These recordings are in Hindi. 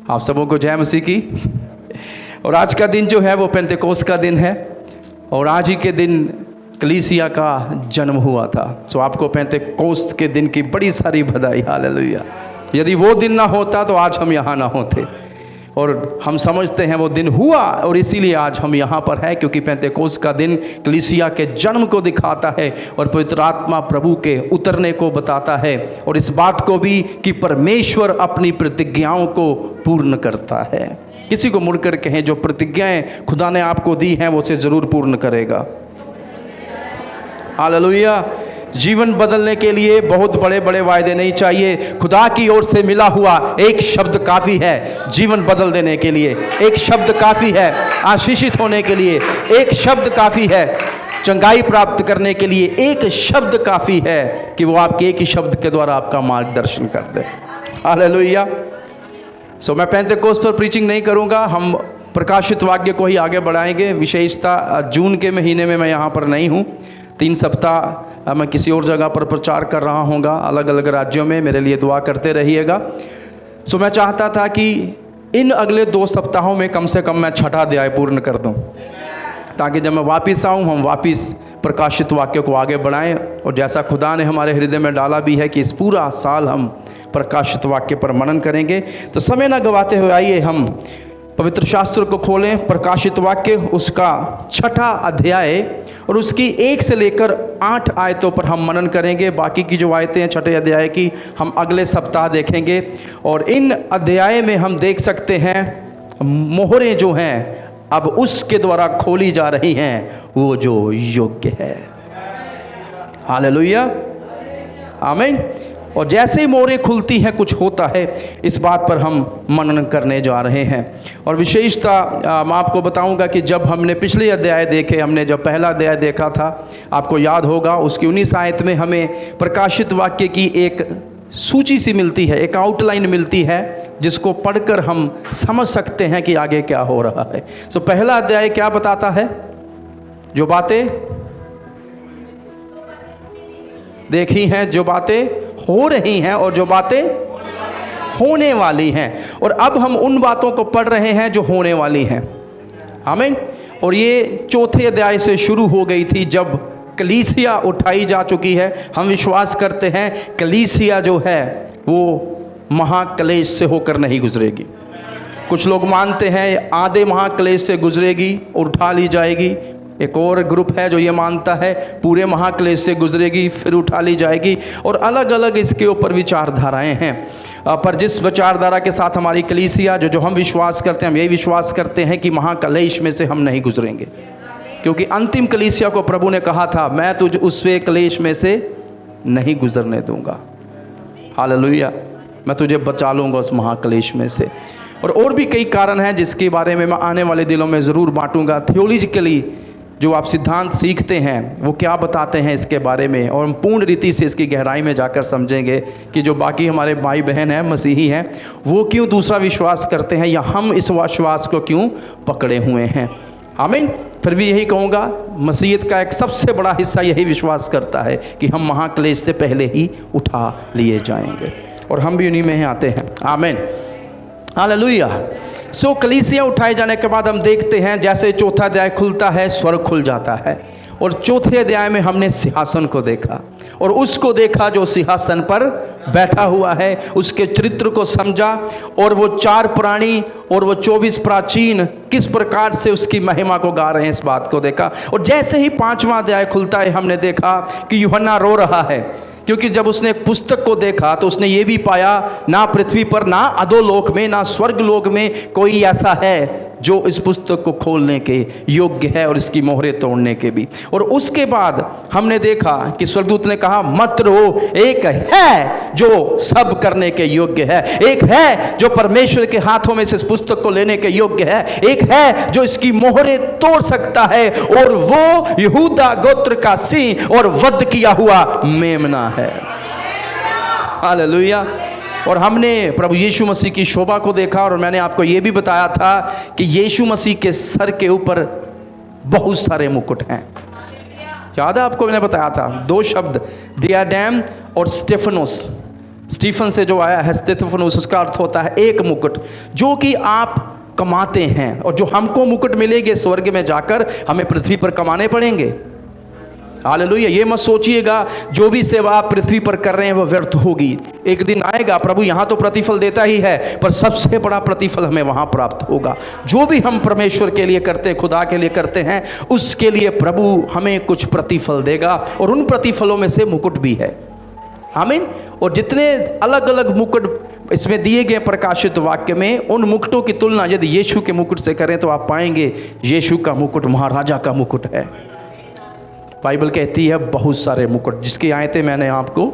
आप सबों को जय मसीह की। और आज का दिन जो है वो पेंतेकोस्त का दिन है और आज ही के दिन कलीसिया का जन्म हुआ था। सो आपको पेंतेकोस्त के दिन की बड़ी सारी बधाई। हालेलुया। यदि वो दिन ना होता तो आज हम यहाँ ना होते और हम समझते हैं वो दिन हुआ और इसीलिए आज हम यहाँ पर हैं, क्योंकि पेंतेकोस्त का दिन कलीसिया के जन्म को दिखाता है और पवित्र आत्मा प्रभु के उतरने को बताता है और इस बात को भी कि परमेश्वर अपनी प्रतिज्ञाओं को पूर्ण करता है। किसी को मुड़कर कहें, जो प्रतिज्ञाएं खुदा ने आपको दी हैं वो उसे ज़रूर पूर्ण करेगा। हालेलुया। जीवन बदलने के लिए बहुत बड़े बड़े वायदे नहीं चाहिए, खुदा की ओर से मिला हुआ एक शब्द काफ़ी है जीवन बदल देने के लिए। एक शब्द काफ़ी है आशीषित होने के लिए, एक शब्द काफ़ी है चंगाई प्राप्त करने के लिए, एक शब्द काफ़ी है कि वो आपके एक ही शब्द के द्वारा आपका मार्गदर्शन कर दे। हालेलुया। सो मैं पेंतेकोस्त पर प्रीचिंग नहीं करूँगा, हम प्रकाशित वाक्य को ही आगे बढ़ाएंगे। विशेषता जून के महीने में मैं यहाँ पर नहीं हूँ, 3 सप्ताह मैं किसी और जगह पर प्रचार कर रहा हूँगा, अलग अलग राज्यों में। मेरे लिए दुआ करते रहिएगा। सो मैं चाहता था कि इन अगले 2 सप्ताहों में कम से कम मैं 6ठा अध्याय पूर्ण कर दूँ, ताकि जब मैं वापस आऊँ हम वापस प्रकाशित वाक्य को आगे बढ़ाएं। और जैसा खुदा ने हमारे हृदय में डाला भी है कि इस पूरा साल हम प्रकाशित वाक्य पर मनन करेंगे। तो समय न गवाते हुए आइए हम पवित्र शास्त्र को खोलें, प्रकाशित वाक्य उसका 6ठा अध्याय और उसकी 1 से लेकर 8 आयतों पर हम मनन करेंगे। बाकी की जो आयतें हैं 6ठे अध्याय की हम अगले सप्ताह देखेंगे। और इन अध्याय में हम देख सकते हैं मोहरें जो हैं अब उसके द्वारा खोली जा रही हैं, वो जो योग्य है। हालेलुया, आमीन। और जैसे ही मोहरें खुलती हैं कुछ होता है, इस बात पर हम मनन करने जा रहे हैं। और विशेषता मैं आपको बताऊंगा कि जब हमने पिछले अध्याय देखे, हमने जब पहला अध्याय देखा था, आपको याद होगा उसकी 19 आयत में हमें प्रकाशित वाक्य की एक सूची सी मिलती है, एक आउटलाइन मिलती है जिसको पढ़कर हम समझ सकते हैं कि आगे क्या हो रहा है। सो पहला अध्याय क्या बताता है? जो बातें देखी हैं, जो बातें हो रही हैं और जो बातें होने वाली हैं। और अब हम उन बातों को पढ़ रहे हैं जो होने वाली हैं। आमीन। और ये 4थे अध्याय से शुरू हो गई थी जब कलीसिया उठाई जा चुकी है। हम विश्वास करते हैं कलीसिया जो है वो महाक्लेश से होकर नहीं गुजरेगी। कुछ लोग मानते हैं आधे महाक्लेश से गुजरेगी और उठा ली जाएगी। एक और ग्रुप है जो ये मानता है पूरे महाक्लेश से गुजरेगी फिर उठा ली जाएगी। और अलग अलग इसके ऊपर विचारधाराएं हैं। पर जिस विचारधारा के साथ हमारी कलीसिया जो हम विश्वास करते हैं, हम यही विश्वास करते हैं कि महाक्लेश में से हम नहीं गुजरेंगे, क्योंकि अंतिम कलीसिया को प्रभु ने कहा था मैं तुझे उससे क्लेश में से नहीं गुजरने दूंगा। हालेलुया। मैं तुझे बचा लूँगा उस महाक्लेश में से। और भी कई कारण हैं जिसके बारे में मैं आने वाले दिनों में ज़रूर बांटूंगा। थियोलॉजिकली जो आप सिद्धांत सीखते हैं वो क्या बताते हैं इसके बारे में, और हम पूर्ण रीति से इसकी गहराई में जाकर समझेंगे कि जो बाकी हमारे भाई बहन हैं मसीही हैं वो क्यों दूसरा विश्वास करते हैं या हम इस विश्वास को क्यों पकड़े हुए हैं। आमीन। फिर भी यही कहूँगा मसीहत का एक सबसे बड़ा हिस्सा यही विश्वास करता है कि हम महाक्लेश से पहले ही उठा लिए जाएंगे और हम भी उन्हीं में ही आते हैं। आमीन। हालेलुया। सो कलीसिया उठाए जाने के बाद हम देखते हैं जैसे 4था अध्याय खुलता है स्वर्ग खुल जाता है। और 4थे अध्याय में हमने सिंहासन को देखा और उसको देखा जो सिंहासन पर बैठा हुआ है, उसके चरित्र को समझा और वो 4 प्राणी और वो 24 प्राचीन किस प्रकार से उसकी महिमा को गा रहे हैं, इस बात को देखा। और जैसे ही 5वां अध्याय खुलता है हमने देखा कि यूहन्ना रो रहा है, क्योंकि जब उसने पुस्तक को देखा तो उसने ये भी पाया ना पृथ्वी पर ना अधोलोक में ना स्वर्ग लोक में कोई ऐसा है जो इस पुस्तक को खोलने के योग्य है और इसकी मोहरें तोड़ने के भी। और उसके बाद हमने देखा कि स्वर्गदूत ने कहा मत रो, एक है जो सब करने के योग्य है, एक है जो परमेश्वर के हाथों में से इस पुस्तक को लेने के योग्य है, एक है जो इसकी मोहरें तोड़ सकता है और वो यहूदा गोत्र का सिंह और वध किया हुआ मेमना है। हालेलुया। और हमने प्रभु यीशु मसीह की शोभा को देखा और मैंने आपको ये भी बताया था कि यीशु मसीह के सर के ऊपर बहुत सारे मुकुट हैं। याद है आपको, मैंने बताया था 2 शब्द दियाडेम और स्टेफनोस। स्टीफन से जो आया है स्तिफनुस, उसका अर्थ होता है एक मुकुट, जो कि आप कमाते हैं, और जो हमको मुकुट मिलेंगे स्वर्ग में जाकर, हमें पृथ्वी पर कमाने पड़ेंगे। हालेलुया। ये मत सोचिएगा जो भी सेवा आप पृथ्वी पर कर रहे हैं वो व्यर्थ होगी। एक दिन आएगा, प्रभु यहाँ तो प्रतिफल देता ही है, पर सबसे बड़ा प्रतिफल हमें वहाँ प्राप्त होगा। जो भी हम परमेश्वर के लिए करते हैं, खुदा के लिए करते हैं, उसके लिए प्रभु हमें कुछ प्रतिफल देगा, और उन प्रतिफलों में से मुकुट भी है। आमीन। और जितने अलग अलग मुकुट इसमें दिए गए प्रकाशित वाक्य में, उन मुकुटों की तुलना यदि यीशु के मुकुट से करें तो आप पाएंगे यीशु का मुकुट महाराजा का मुकुट है। बाइबल कहती है बहुत सारे मुकुट, जिसकी आयतें मैंने आपको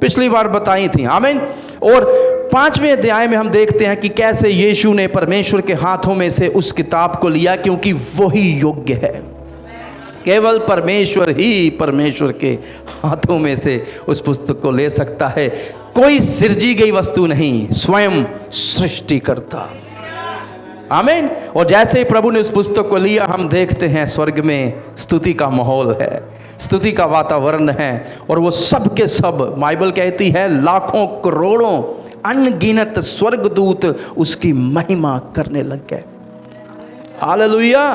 पिछली बार बताई थी। आमीन। और 5वें अध्याय में हम देखते हैं कि कैसे यीशु ने परमेश्वर के हाथों में से उस किताब को लिया, क्योंकि वही योग्य है। केवल परमेश्वर ही परमेश्वर के हाथों में से उस पुस्तक को ले सकता है। कोई सृजी गई वस्तु नहीं, स्वयं सृष्टिकर्ता। आमीन। और जैसे ही प्रभु ने उस पुस्तक को लिया, हम देखते हैं स्वर्ग में स्तुति का माहौल है, स्तुति का वातावरण है, और वो सब के सब, बाइबल कहती है लाखों करोड़ों अनगिनत स्वर्गदूत उसकी महिमा करने लग गए। हालेलुया।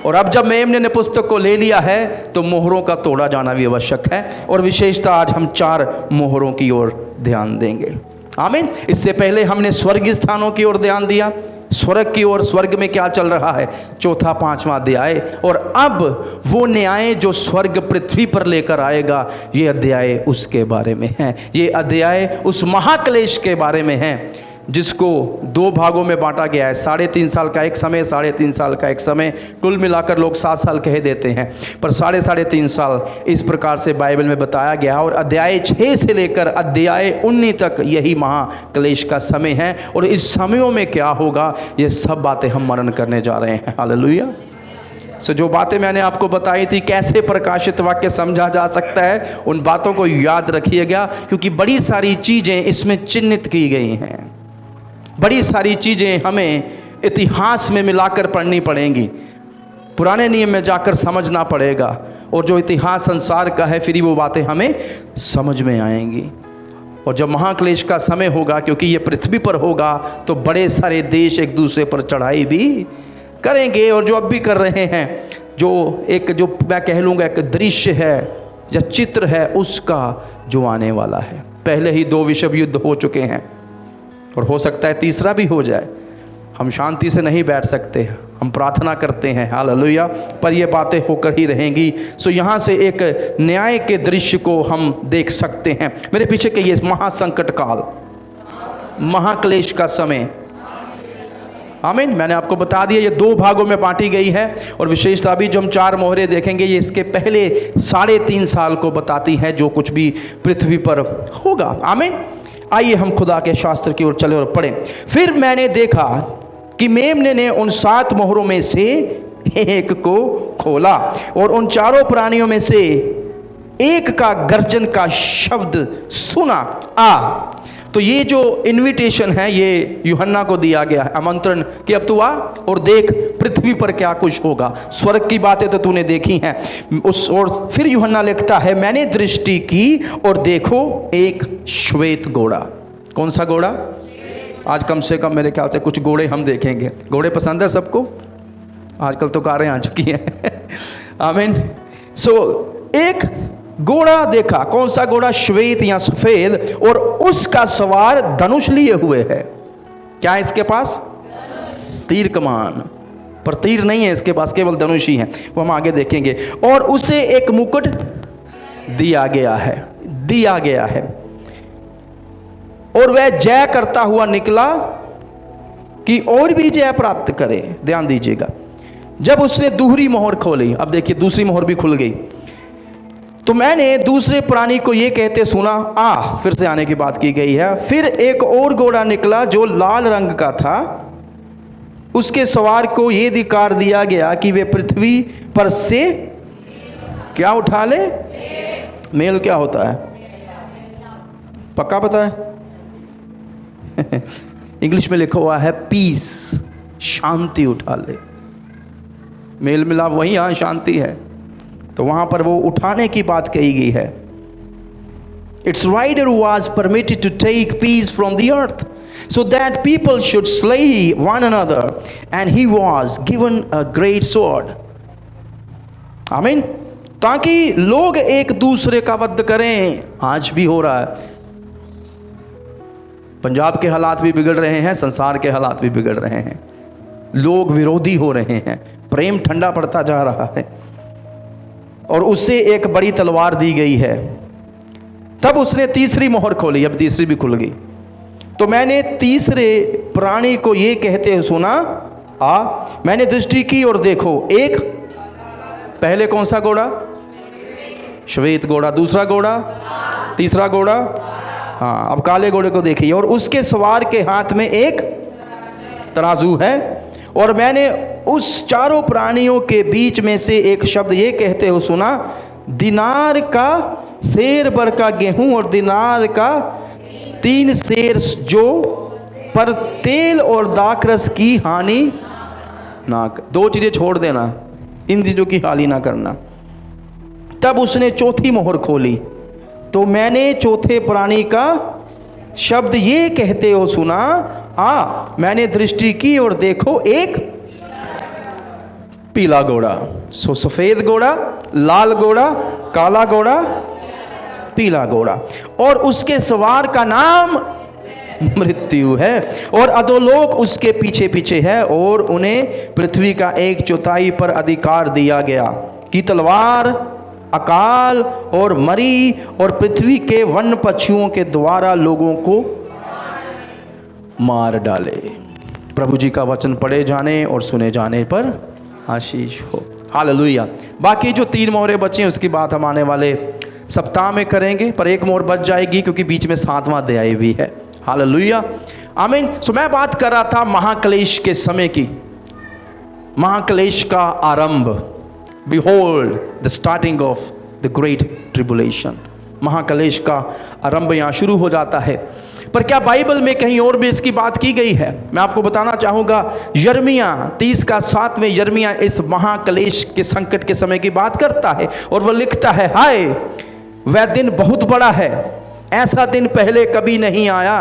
और अब जब मेमने ने पुस्तक को ले लिया है तो मोहरों का तोड़ा जाना भी आवश्यक है, और विशेषता आज हम 4 मोहरों की ओर ध्यान देंगे। आमीन। इससे पहले हमने स्वर्गीय स्थानों की ओर ध्यान दिया, स्वर्ग की ओर, स्वर्ग में क्या चल रहा है, 4, 5वां अध्याय। और अब वो न्याय जो स्वर्ग पृथ्वी पर लेकर आएगा, ये अध्याय उसके बारे में है। ये अध्याय उस महाक्लेश के बारे में है जिसको 2 भागों में बांटा गया है। 3.5 साल का एक समय, 3.5 साल का एक समय, कुल मिलाकर लोग 7 साल कह देते हैं, पर 3.5 साल इस प्रकार से बाइबल में बताया गया। और अध्याय 6 से लेकर अध्याय 19 तक यही महाक्लेश का समय है, और इस समयों में क्या होगा, ये सब बातें हम मनन करने जा रहे हैं। हालेलुया। जो बातें मैंने आपको बताई थी, कैसे प्रकाशित वाक्य समझा जा सकता है, उन बातों को याद रखिएगा, क्योंकि बड़ी सारी चीज़ें इसमें चिन्हित की गई हैं। बड़ी सारी चीज़ें हमें इतिहास में मिलाकर पढ़नी पड़ेंगी, पुराने नियम में जाकर समझना पड़ेगा, और जो इतिहास संसार का है फिर वो बातें हमें समझ में आएंगी। और जब महाक्लेश का समय होगा, क्योंकि ये पृथ्वी पर होगा, तो बड़े सारे देश एक दूसरे पर चढ़ाई भी करेंगे, और जो अब भी कर रहे हैं, जो मैं कह लूँगा एक दृश्य है या चित्र है उसका जो आने वाला है। पहले ही 2 विश्व युद्ध हो चुके हैं, और हो सकता है तीसरा भी हो जाए। हम शांति से नहीं बैठ सकते, हम प्रार्थना करते हैं, हालेलुया, पर ये बातें होकर ही रहेंगी। यहाँ से एक न्याय के दृश्य को हम देख सकते हैं। मेरे पीछे के ये महासंकट काल, महाक्लेश का समय। आमीन। मैंने आपको बता दिया ये 2 भागों में बांटी गई है, और विशेषता भी जो हम 4 मोहरें देखेंगे, ये इसके पहले 3.5 साल को बताती हैं, जो कुछ भी पृथ्वी पर होगा। आमीन। आइए हम खुदा के शास्त्र की ओर चले और पढ़ें। फिर मैंने देखा कि मेमने ने उन 7 मोहरों में से एक को खोला, और उन 4 प्राणियों में से एक का गर्जन का शब्द सुना। तो ये जो इनविटेशन है, ये यूहन्ना को दिया गया है, आमंत्रण कि अब तू आ और देख पृथ्वी पर क्या कुछ होगा। स्वर्ग की बातें तो तूने देखी हैं। और फिर यूहन्ना लिखता है, मैंने दृष्टि की और देखो एक श्वेत घोड़ा। कौन सा घोड़ा? आज कम से कम मेरे ख्याल से कुछ घोड़े हम देखेंगे। घोड़े पसंद है सबको? आजकल तो कारें आ चुकी हैं। आमीन। एक घोड़ा देखा। कौन सा घोड़ा? श्वेत या सफेद, और उसका सवार धनुष लिए हुए है। क्या है इसके पास? तीर कमान, पर तीर नहीं है इसके पास, केवल धनुष ही है, वो हम आगे देखेंगे। और उसे एक मुकुट दिया गया है, और वह जय करता हुआ निकला कि और भी जय प्राप्त करे। ध्यान दीजिएगा, जब उसने दूसरी मोहर खोली, अब देखिए दूसरी मोहर भी खुल गई, तो मैंने दूसरे प्राणी को ये कहते सुना, फिर से आने की बात की गई है, फिर एक और घोड़ा निकला जो लाल रंग का था। उसके सवार को ये अधिकार दिया गया कि वे पृथ्वी पर से क्या उठा ले? मेल क्या होता है? पक्का पता है? इंग्लिश में लिखा हुआ है पीस, शांति उठा ले। मेल मिलाप वही, यहाँ शांति है, तो वहाँ पर वो उठाने की बात कही गई है। Its rider was permitted to take peace from the earth, so that people should slay one another, and he was given a great sword. आमीन। ताकि लोग एक दूसरे का वध करें। आज भी हो रहा है। पंजाब के हालात भी बिगड़ रहे हैं, संसार के हालात भी बिगड़ रहे हैं, लोग विरोधी हो रहे हैं, प्रेम ठंडा पड़ता जा रहा है, और उससे एक बड़ी तलवार दी गई है। तब उसने तीसरी मोहर खोली, अब तीसरी भी खुल गई। तो मैंने तीसरे प्राणी को ये कहते हुए सुना, मैंने दृष्टि की और देखो एक, पहले कौन सा घोड़ा? श्वेत घोड़ा। दूसरा घोड़ा? तीसरा घोड़ा? हाँ, अब काले घोड़े को देखिए। और उसके सवार के हाथ में एक तराजू है, और मैंने उस चारों प्राणियों के बीच में से एक शब्द ये कहते हुए सुना, दिनार का सेर भर का गेहूं और दिनार का 3 सेर जो, पर तेल और दाखरस की हानि ना कर। 2 चीज़ें छोड़ देना, इन चीज़ों की हानि ना करना। तब उसने चौथी मोहर खोली, तो मैंने चौथे प्राणी का शब्द ये कहते हो सुना, मैंने दृष्टि की और देखो एक पीला घोड़ा। सफ़ेद घोड़ा, लाल घोड़ा, काला घोड़ा, पीला घोड़ा, और उसके सवार का नाम मृत्यु है, और अधोलोक उसके पीछे पीछे है, और उन्हें पृथ्वी का 1/4 पर अधिकार दिया गया कि तलवार, अकाल और मरी और पृथ्वी के वन पक्षियों के द्वारा लोगों को मार डाले। प्रभु जी का वचन पढ़े जाने और सुने जाने पर आशीष हो। हालेलुया। बाकी जो 3 मोहरें बची हैं उसकी बात हम आने वाले सप्ताह में करेंगे, पर एक मोहर बच जाएगी क्योंकि बीच में 7वां अध्याय भी है। हालेलुया, आमीन। सो मैं बात कर रहा था महाक्लेश के समय की, महाक्लेश का आरंभ। Behold the starting of the great tribulation। महाक्लेश का आरंभ यहाँ शुरू हो जाता है। पर क्या बाइबल में कहीं और भी इसकी बात की गई है? मैं आपको बताना चाहूँगा, यिर्मयाह 30:7 में यिर्मयाह इस महाक्लेश के संकट के समय की बात करता है, और वह लिखता है, हाय वह दिन बहुत बड़ा है, ऐसा दिन पहले कभी नहीं आया।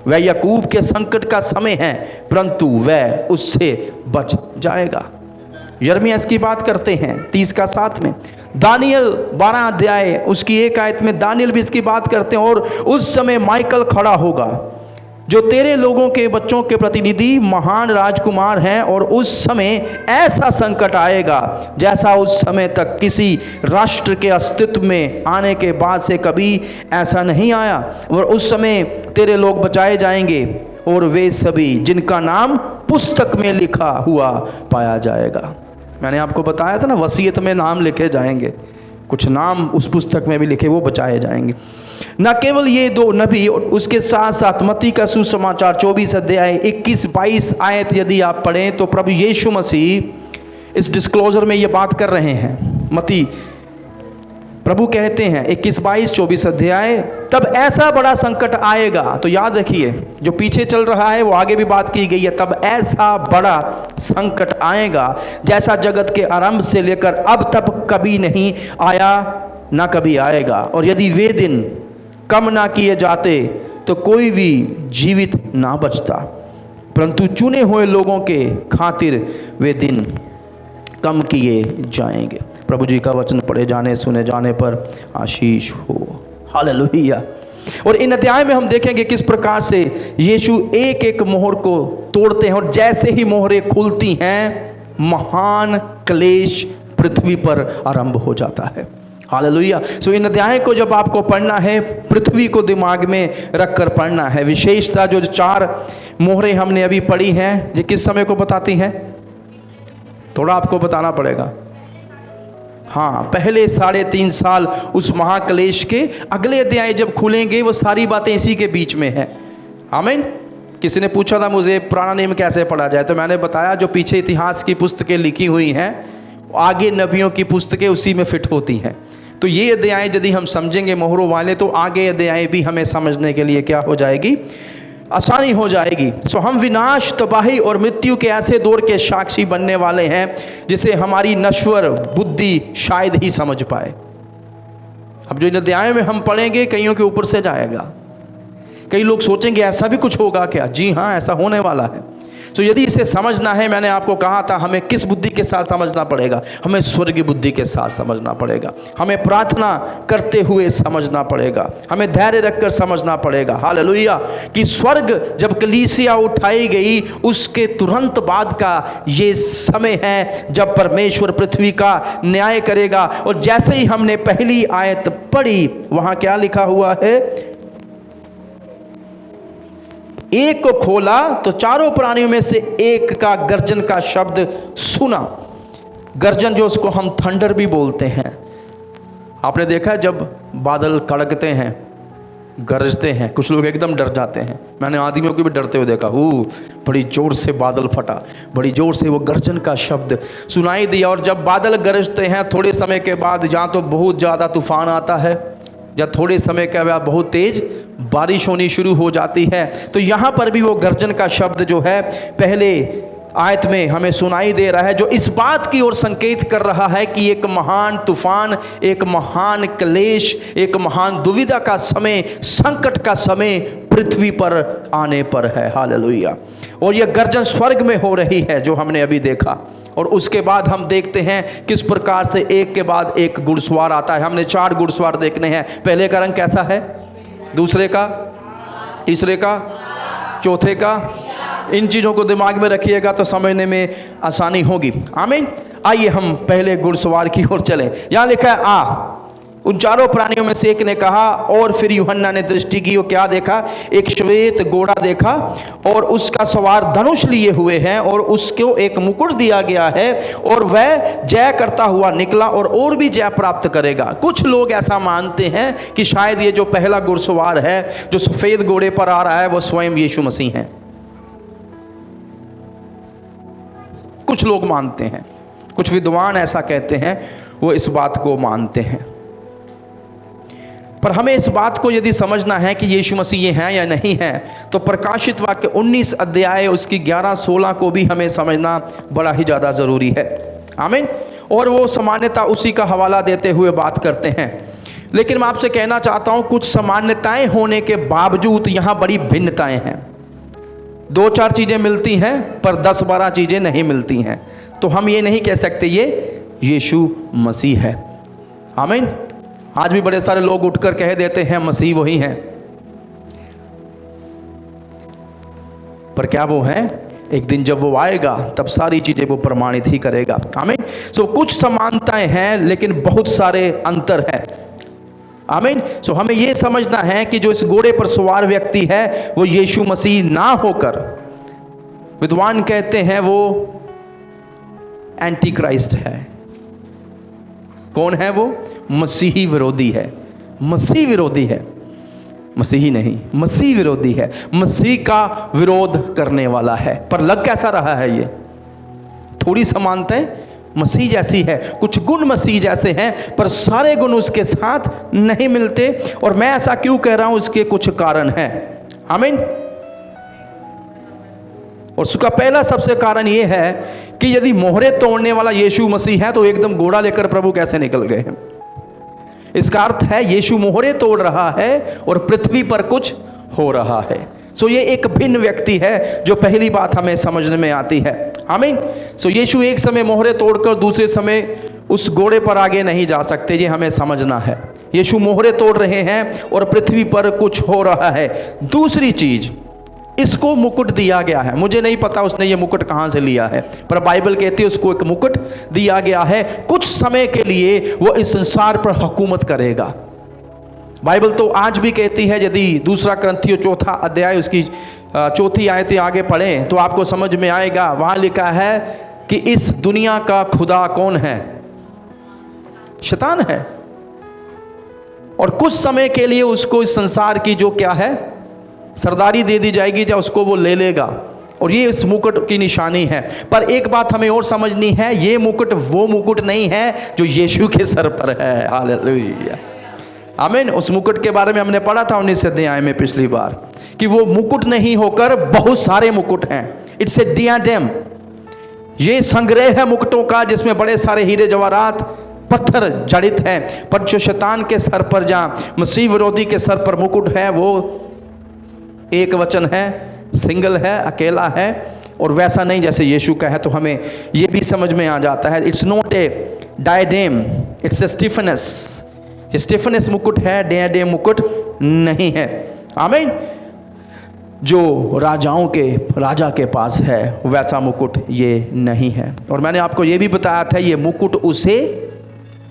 वह याकूब के संकट का समय है, परंतु वह उससे बच जाएगा। यिर्मयाह इसकी बात करते हैं 30:7 में। दानियल 12 अध्याय उसकी 1 आयत में दानियल भी इसकी बात करते हैं, और उस समय माइकल खड़ा होगा जो तेरे लोगों के बच्चों के प्रतिनिधि महान राजकुमार हैं, और उस समय ऐसा संकट आएगा जैसा उस समय तक किसी राष्ट्र के अस्तित्व में आने के बाद से कभी ऐसा नहीं आया। और उस समय तेरे लोग बचाए जाएंगे, और वे सभी जिनका नाम पुस्तक में लिखा हुआ पाया जाएगा। मैंने आपको बताया था ना, वसीयत में नाम लिखे जाएंगे, कुछ नाम उस पुस्तक में भी लिखे, वो बचाए जाएंगे। न केवल ये 2 नबी, उसके साथ साथ मत्ती का सुसमाचार 24 अध्याय 21-22 आयत यदि आप पढ़ें तो प्रभु यीशु मसीह इस डिस्क्लोजर में ये बात कर रहे हैं। मत्ती प्रभु कहते हैं 21-22-24 अध्याय, तब ऐसा बड़ा संकट आएगा। तो याद रखिए, जो पीछे चल रहा है वो आगे भी बात की गई है। तब ऐसा बड़ा संकट आएगा जैसा जगत के आरंभ से लेकर अब तक कभी नहीं आया, ना कभी आएगा। और यदि वे दिन कम ना किए जाते तो कोई भी जीवित ना बचता, परंतु चुने हुए लोगों के खातिर वे दिन कम किए जाएंगे। प्रभु जी का वचन पढ़े जाने सुने जाने पर आशीष हो। हालेलुया। और इन अध्याय में हम देखेंगे किस प्रकार से यीशु एक एक मोहर को तोड़ते हैं, और जैसे ही मोहरें खुलती हैं महान क्लेश पृथ्वी पर आरंभ हो जाता है। हालेलुया। सो इन अध्याय को जब आपको पढ़ना है, पृथ्वी को दिमाग में रखकर पढ़ना है। विशेषता जो 4 मोहरें हमने अभी पढ़ी हैं, ये किस समय को बताती हैं? थोड़ा आपको बताना पड़ेगा। हाँ, पहले 3.5 साल उस महाक्लेश के। अगले अध्याय जब खुलेंगे वो सारी बातें इसी के बीच में है। आमीन। किसी ने पूछा था मुझे पुराना नियम कैसे पढ़ा जाए, तो मैंने बताया जो पीछे इतिहास की पुस्तकें लिखी हुई हैं, आगे नबियों की पुस्तकें उसी में फिट होती हैं। तो ये अध्याय यदि हम समझेंगे मोहरों वाले, तो आगे अध्याय भी हमें समझने के लिए क्या हो जाएगी? आसानी हो जाएगी। सो हम विनाश, तबाही और मृत्यु के ऐसे दौर के साक्षी बनने वाले हैं जिसे हमारी नश्वर बुद्धि शायद ही समझ पाए। अब जो इन अध्याय में हम पढ़ेंगे कईयों के ऊपर से जाएगा। कई लोग सोचेंगे ऐसा भी कुछ होगा क्या? जी हाँ, ऐसा होने वाला है। तो यदि इसे समझना है, मैंने आपको कहा था हमें किस बुद्धि के साथ समझना पड़ेगा? हमें स्वर्गीय बुद्धि के साथ समझना पड़ेगा। हमें प्रार्थना करते हुए समझना पड़ेगा। हमें धैर्य रखकर समझना पड़ेगा। हालेलुया। कि स्वर्ग जब कलीसिया उठाई गई उसके तुरंत बाद का ये समय है जब परमेश्वर पृथ्वी का न्याय करेगा। और जैसे ही हमने पहली आयत पढ़ी, वहां क्या लिखा हुआ है? एक को खोला तो चारों प्राणियों में से एक का गर्जन का शब्द सुना। गर्जन जो उसको हम थंडर भी बोलते हैं। आपने देखा है जब बादल कड़कते हैं, गरजते हैं, कुछ लोग एकदम डर जाते हैं। मैंने आदमियों को भी डरते हुए देखा। बड़ी जोर से बादल फटा, बड़ी जोर से वो गर्जन का शब्द सुनाई दिया। और जब बादल गरजते हैं थोड़े समय के बाद या तो बहुत ज़्यादा तूफान आता है या थोड़े समय के बाद बहुत तेज बारिश होनी शुरू हो जाती है। तो यहाँ पर भी वो गर्जन का शब्द जो है पहले आयत में हमें सुनाई दे रहा है, जो इस बात की ओर संकेत कर रहा है कि एक महान तूफान, एक महान क्लेश, एक महान दुविधा का समय, संकट का समय पृथ्वी पर आने पर है। हालेलुया। और यह गर्जन स्वर्ग में हो रही है जो हमने अभी देखा। और उसके बाद हम देखते हैं किस प्रकार से एक के बाद एक घुड़सवार आता है। हमने 4 घुड़सवार देखने हैं। पहले का रंग कैसा है? दूसरे का, तीसरे का, चौथे का। इन चीज़ों को दिमाग में रखिएगा तो समझने में आसानी होगी। आमीन। आइए हम पहले घुड़सवार की ओर चलें। यहाँ लिखा है आ। उन चारों प्राणियों में से एक ने कहा, और फिर यूहन्ना ने दृष्टि की और क्या देखा? एक श्वेत घोड़ा देखा और उसका सवार धनुष लिए हुए हैं और उसको एक मुकुट दिया गया है और वह जय करता हुआ निकला और भी जय प्राप्त करेगा। कुछ लोग ऐसा मानते हैं कि शायद ये जो पहला घुड़सवार है जो सफ़ेद घोड़े पर आ रहा है वो स्वयं यीशु मसीह हैं। कुछ लोग मानते हैं, कुछ विद्वान ऐसा कहते हैं, वो इस बात को मानते हैं। पर हमें इस बात को यदि समझना है कि यीशु मसीह ये हैं या नहीं हैं, तो प्रकाशित वाक्य 19 अध्याय उसकी 11-16 को भी हमें समझना बड़ा ही ज़्यादा ज़रूरी है। आमीन। और वो सामान्यता उसी का हवाला देते हुए बात करते हैं। लेकिन मैं आपसे कहना चाहता हूँ कुछ सामान्यताएं होने के बावजूद यहाँ बड़ी भिन्नताएं हैं। 2-4 चीज़ें मिलती हैं पर 10-12 चीज़ें नहीं मिलती हैं। तो हम ये नहीं कह सकते ये यीशु मसीह है। आमीन। आज भी बड़े सारे लोग उठकर कह देते हैं मसीह वही हैं, पर क्या वो हैं? एक दिन जब वो आएगा तब सारी चीज़ें वो प्रमाणित ही करेगा। आमीन। सो कुछ समानताएं हैं लेकिन बहुत सारे अंतर हैं। आमीन। सो हमें ये समझना है कि जो इस घोड़े पर सवार व्यक्ति है वो यीशु मसीह ना होकर, विद्वान कहते हैं वो एंटी क्राइस्ट है। कौन है वो? मसीही विरोधी है। मसीह विरोधी है, मसीही नहीं, मसीह विरोधी है। मसीह का विरोध करने वाला है। पर लग कैसा रहा है? ये थोड़ी समानताएं मसीह जैसी है, कुछ गुण मसीह जैसे हैं पर सारे गुण उसके साथ नहीं मिलते। और मैं ऐसा क्यों कह रहा हूं, इसके कुछ कारण हैं। आमीन। और उसका पहला सबसे कारण ये है कि यदि मोहरे तोड़ने वाला यीशु मसीह है तो एकदम घोड़ा लेकर प्रभु कैसे निकल गए हैं? इसका अर्थ है यीशु मोहरे तोड़ रहा है और पृथ्वी पर कुछ हो रहा है। सो ये एक भिन्न व्यक्ति है जो पहली बात हमें समझने में आती है। आमीन। सो यीशु एक समय मोहरे तोड़कर दूसरे समय उस घोड़े पर आगे नहीं जा सकते, ये हमें समझना है। यीशु मोहरे तोड़ रहे हैं और पृथ्वी पर कुछ हो रहा है। दूसरी चीज, इसको मुकुट दिया गया है। मुझे नहीं पता उसने ये मुकुट कहाँ से लिया है, पर बाइबल कहती है उसको एक मुकुट दिया गया है। कुछ समय के लिए वो इस संसार पर हुकूमत करेगा। बाइबल तो आज भी कहती है, यदि 2 कुरिन्थियों 4 अध्याय उसकी 4 आयतें आगे पढ़ें तो आपको समझ में आएगा। वहाँ लिखा है कि इस दुनिया का खुदा कौन है? शैतान है। और कुछ समय के लिए उसको इस संसार की जो क्या है सरदारी दे दी जाएगी, या उसको वो ले लेगा। और ये इस मुकुट की निशानी है। पर एक बात हमें और समझनी है, ये मुकुट वो मुकुट नहीं है जो यीशु के सर पर है। हालेलुया। आमीन। उस मुकुट के बारे में हमने पढ़ा था 19 अध्याय में पिछली बार कि वो मुकुट नहीं होकर बहुत सारे मुकुट हैं। It's a diadem. ये संग्रह है मुकुटों का जिसमें बड़े सारे हीरे जवाहरात पत्थर जड़ित है, पर जो शैतान के सर पर, जहाँ मसीह विरोधी के सर पर मुकुट है, वो एक वचन है, सिंगल है, अकेला है, और वैसा नहीं जैसे यीशु का है। तो हमें ये भी समझ में आ जाता है, it's not a diadem, it's a stephanos. ये स्टीफनस मुकुट है, डायडेम मुकुट नहीं है। आमीन। जो राजाओं के राजा के पास है वैसा मुकुट ये नहीं है। और मैंने आपको ये भी बताया था, ये मुकुट उसे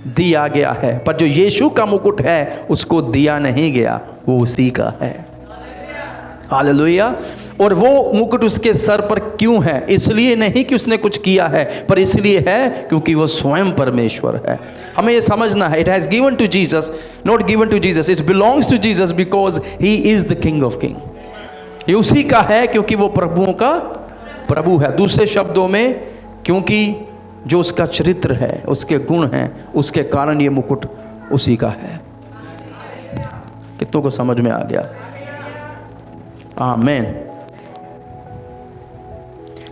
दिया गया है, पर जो यीशु का मुकुट है उसको दिया नहीं गया, वो उसी का है। हालेलुया। और वो मुकुट उसके सर पर क्यों है? इसलिए नहीं कि उसने कुछ किया है, पर इसलिए है क्योंकि वो स्वयं परमेश्वर है। हमें ये समझना है, it has given to Jesus, not given to Jesus, it belongs to Jesus because he is the king of king. ये उसी का है क्योंकि वो प्रभुओं का प्रभु है। दूसरे शब्दों में, क्योंकि जो उसका चरित्र है, उसके गुण हैं, उसके कारण ये मुकुट उसी का है। कितनों को समझ में आ गया? आमीन।